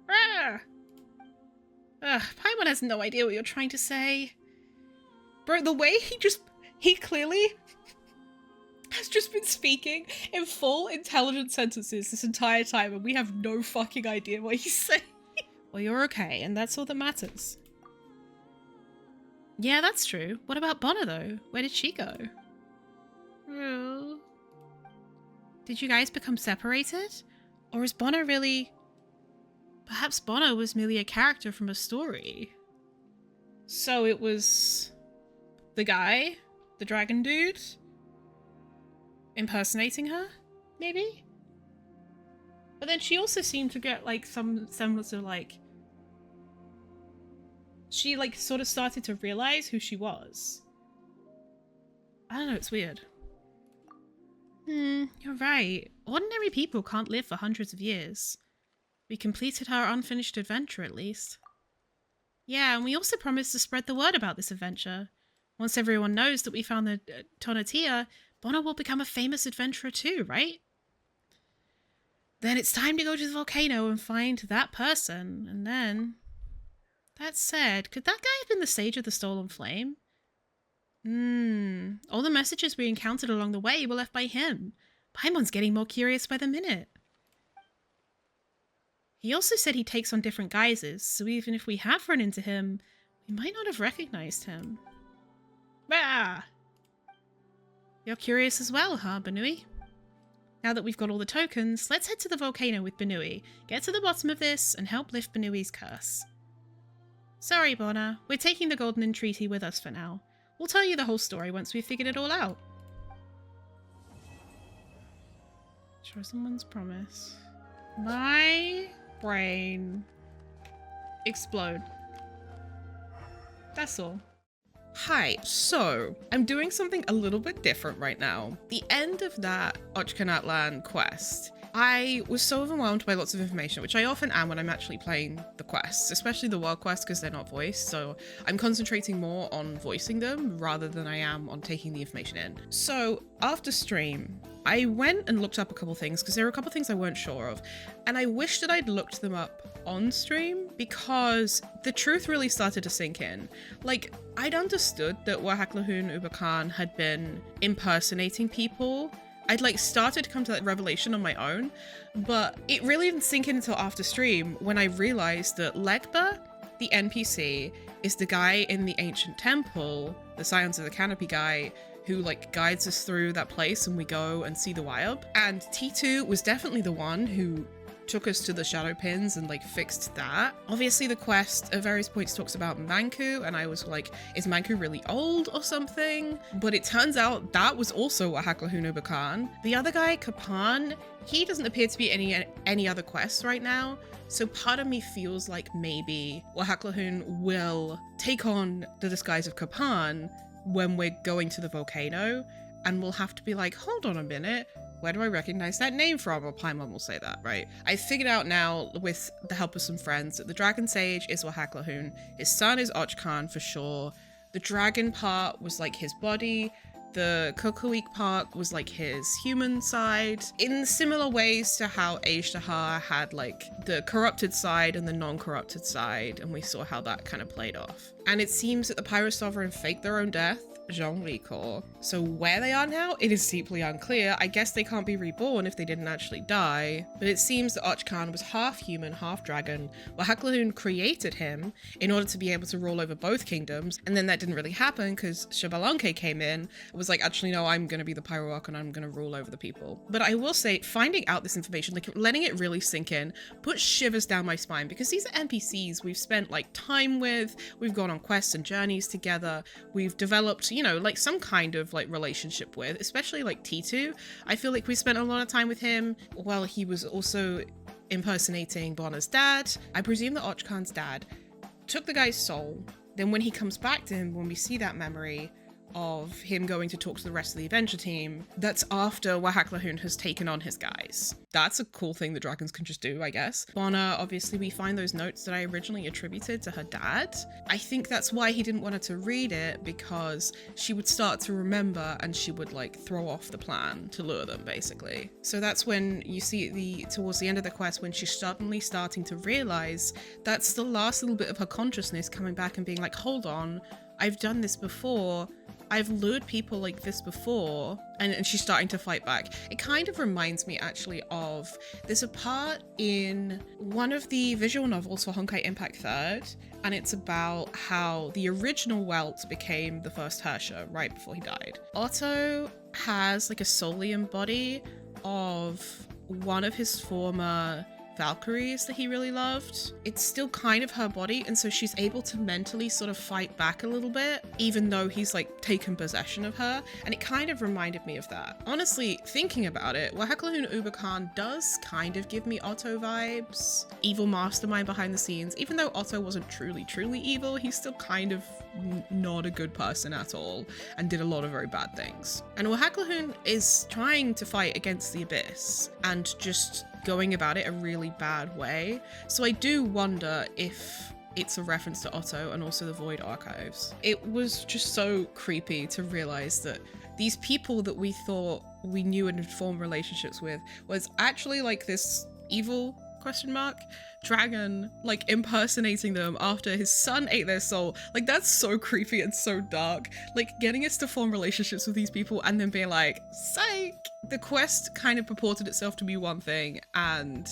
Rah! Ugh, Paimon has no idea what you're trying to say. Bro, the way he clearly has just been speaking in full intelligent sentences this entire time and we have no fucking idea what he's saying. Well, you're okay, and that's all that matters. Yeah, that's true. What about Bonner, though? Where did she go? Did you guys become separated? Or is Bonner really... Perhaps Bonner was merely a character from a story. So it was... the guy? The dragon dude? Impersonating her? Maybe? But then she also seemed to get, like, some semblance of, like... She, like, sort of started to realize who she was. I don't know, it's weird. You're right. Ordinary people can't live for hundreds of years. We completed our unfinished adventure, at least. Yeah, and we also promised to spread the word about this adventure. Once everyone knows that we found the Tonatiuh, Bonner will become a famous adventurer too, right? Then it's time to go to the volcano and find that person, and then... That said, could that guy have been the Sage of the Stolen Flame? All the messages we encountered along the way were left by him. Paimon's getting more curious by the minute. He also said he takes on different guises, so even if we have run into him, we might not have recognized him. Bah! You're curious as well, huh, Banui? Now that we've got all the tokens, let's head to the volcano with Banui, get to the bottom of this, and help lift Banui's curse. Sorry, Bonner. We're taking the Golden Entreaty with us for now. We'll tell you the whole story once we've figured it all out. Chosen's promise. My brain explode. That's all. Hi, so I'm doing something a little bit different right now. The end of that Ochkanatlan quest, I was so overwhelmed by lots of information, which I often am when I'm actually playing the quests, especially the world quests because they're not voiced, so I'm concentrating more on voicing them rather than I am on taking the information in. So after stream, I went and looked up a couple things because there were a couple things I weren't sure of, and I wish that I'd looked them up on stream because the truth really started to sink in. Like, I'd understood that Wahaklahun Ubakan had been impersonating people. I'd like started to come to that revelation on my own, but it really didn't sink in until after stream when I realized that Legba, the NPC, is the guy in the ancient temple, the Scions of the Canopy guy, who like guides us through that place and we go and see the Wyab. And T2 was definitely the one who took us to the shadow pins and like fixed that. Obviously the quest at various points talks about Manku, and I was like, is Manku really old or something? But it turns out that was also Wahaklahun Ubakan. The other guy, Kapan, he doesn't appear to be any other quests right now. So part of me feels like maybe Wahaklahun will take on the disguise of Kapan when we're going to the volcano, and we'll have to be like, hold on a minute, where do I recognize that name from? Or Paimon will say that, right? I figured out now, with the help of some friends, that the Dragon Sage is Wahaklahun, his son is Ochkan for sure, the dragon part was like his body, the Kokoik part was like his human side, in similar ways to how Ashtahar had like the corrupted side and the non-corrupted side, and we saw how that kind of played off. And it seems that the Pyrosovereign faked their own death Zhongli core. So where they are now, it is deeply unclear. I guess they can't be reborn if they didn't actually die, but it seems that Ochkan was half human, half dragon, while Haklahun created him in order to be able to rule over both kingdoms, and then that didn't really happen because Xbalanque came in and was like, actually no, I'm gonna be the Pyro Archon, I'm gonna rule over the people. But I will say, finding out this information, like letting it really sink in, put shivers down my spine, because these are NPCs we've spent like time with, we've gone on quests and journeys together, we've developed, you know, like some kind of like relationship with, especially like T2. I feel like we spent a lot of time with him while he was also impersonating Bonner's dad. I presume that Ochkan's dad took the guy's soul. Then when he comes back to him, when we see that memory of him going to talk to the rest of the adventure team, that's after Haklahun has taken on his guys. That's a cool thing that dragons can just do, I guess. Bonner, obviously we find those notes that I originally attributed to her dad. I think that's why he didn't want her to read it, because she would start to remember and she would like throw off the plan to lure them, basically. So that's when you see towards the end of the quest, when she's suddenly starting to realize that's the last little bit of her consciousness coming back and being like, hold on, I've done this before. I've lured people like this before, and she's starting to fight back. It kind of reminds me actually of, there's a part in one of the visual novels for Honkai Impact 3rd, and it's about how the original Welt became the first Herrscher right before he died. Otto has like a Solium body of one of his former Valkyries that he really loved. It's still kind of her body, and so she's able to mentally sort of fight back a little bit, even though he's like taken possession of her, and it kind of reminded me of that. Honestly, thinking about it, Haklahun Uberkhan does kind of give me Otto vibes. Evil mastermind behind the scenes. Even though Otto wasn't truly evil, he's still kind of not a good person at all, and did a lot of very bad things. And Haklahun is trying to fight against the Abyss, and just going about it a really bad way. So I do wonder if it's a reference to Otto and also the Void Archives. It was just so creepy to realize that these people that we thought we knew and had formed relationships with was actually like this evil dragon, like impersonating them after his son ate their soul. Like, that's so creepy and so dark. Like, getting us to form relationships with these people and then being like, psych! The quest kind of purported itself to be one thing and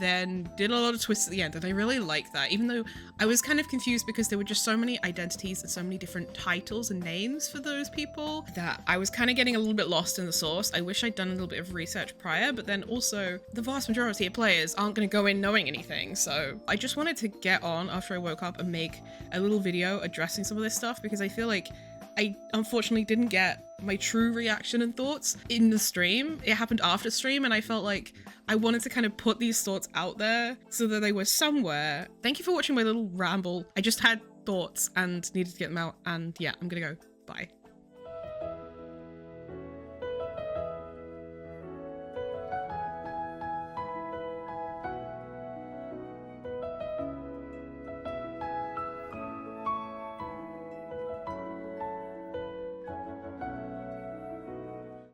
then did a lot of twists at the end, and I really like that, even though I was kind of confused because there were just so many identities and so many different titles and names for those people that I was kind of getting a little bit lost in the source. I wish I'd done a little bit of research prior, but then also the vast majority of players aren't going to go in knowing anything, so I just wanted to get on after I woke up and make a little video addressing some of this stuff, because I feel like I unfortunately didn't get my true reaction and thoughts in the stream. It happened after stream, and I felt like I wanted to kind of put these thoughts out there so that they were somewhere. Thank you for watching my little ramble. I just had thoughts and needed to get them out, and yeah, I'm gonna go. Bye.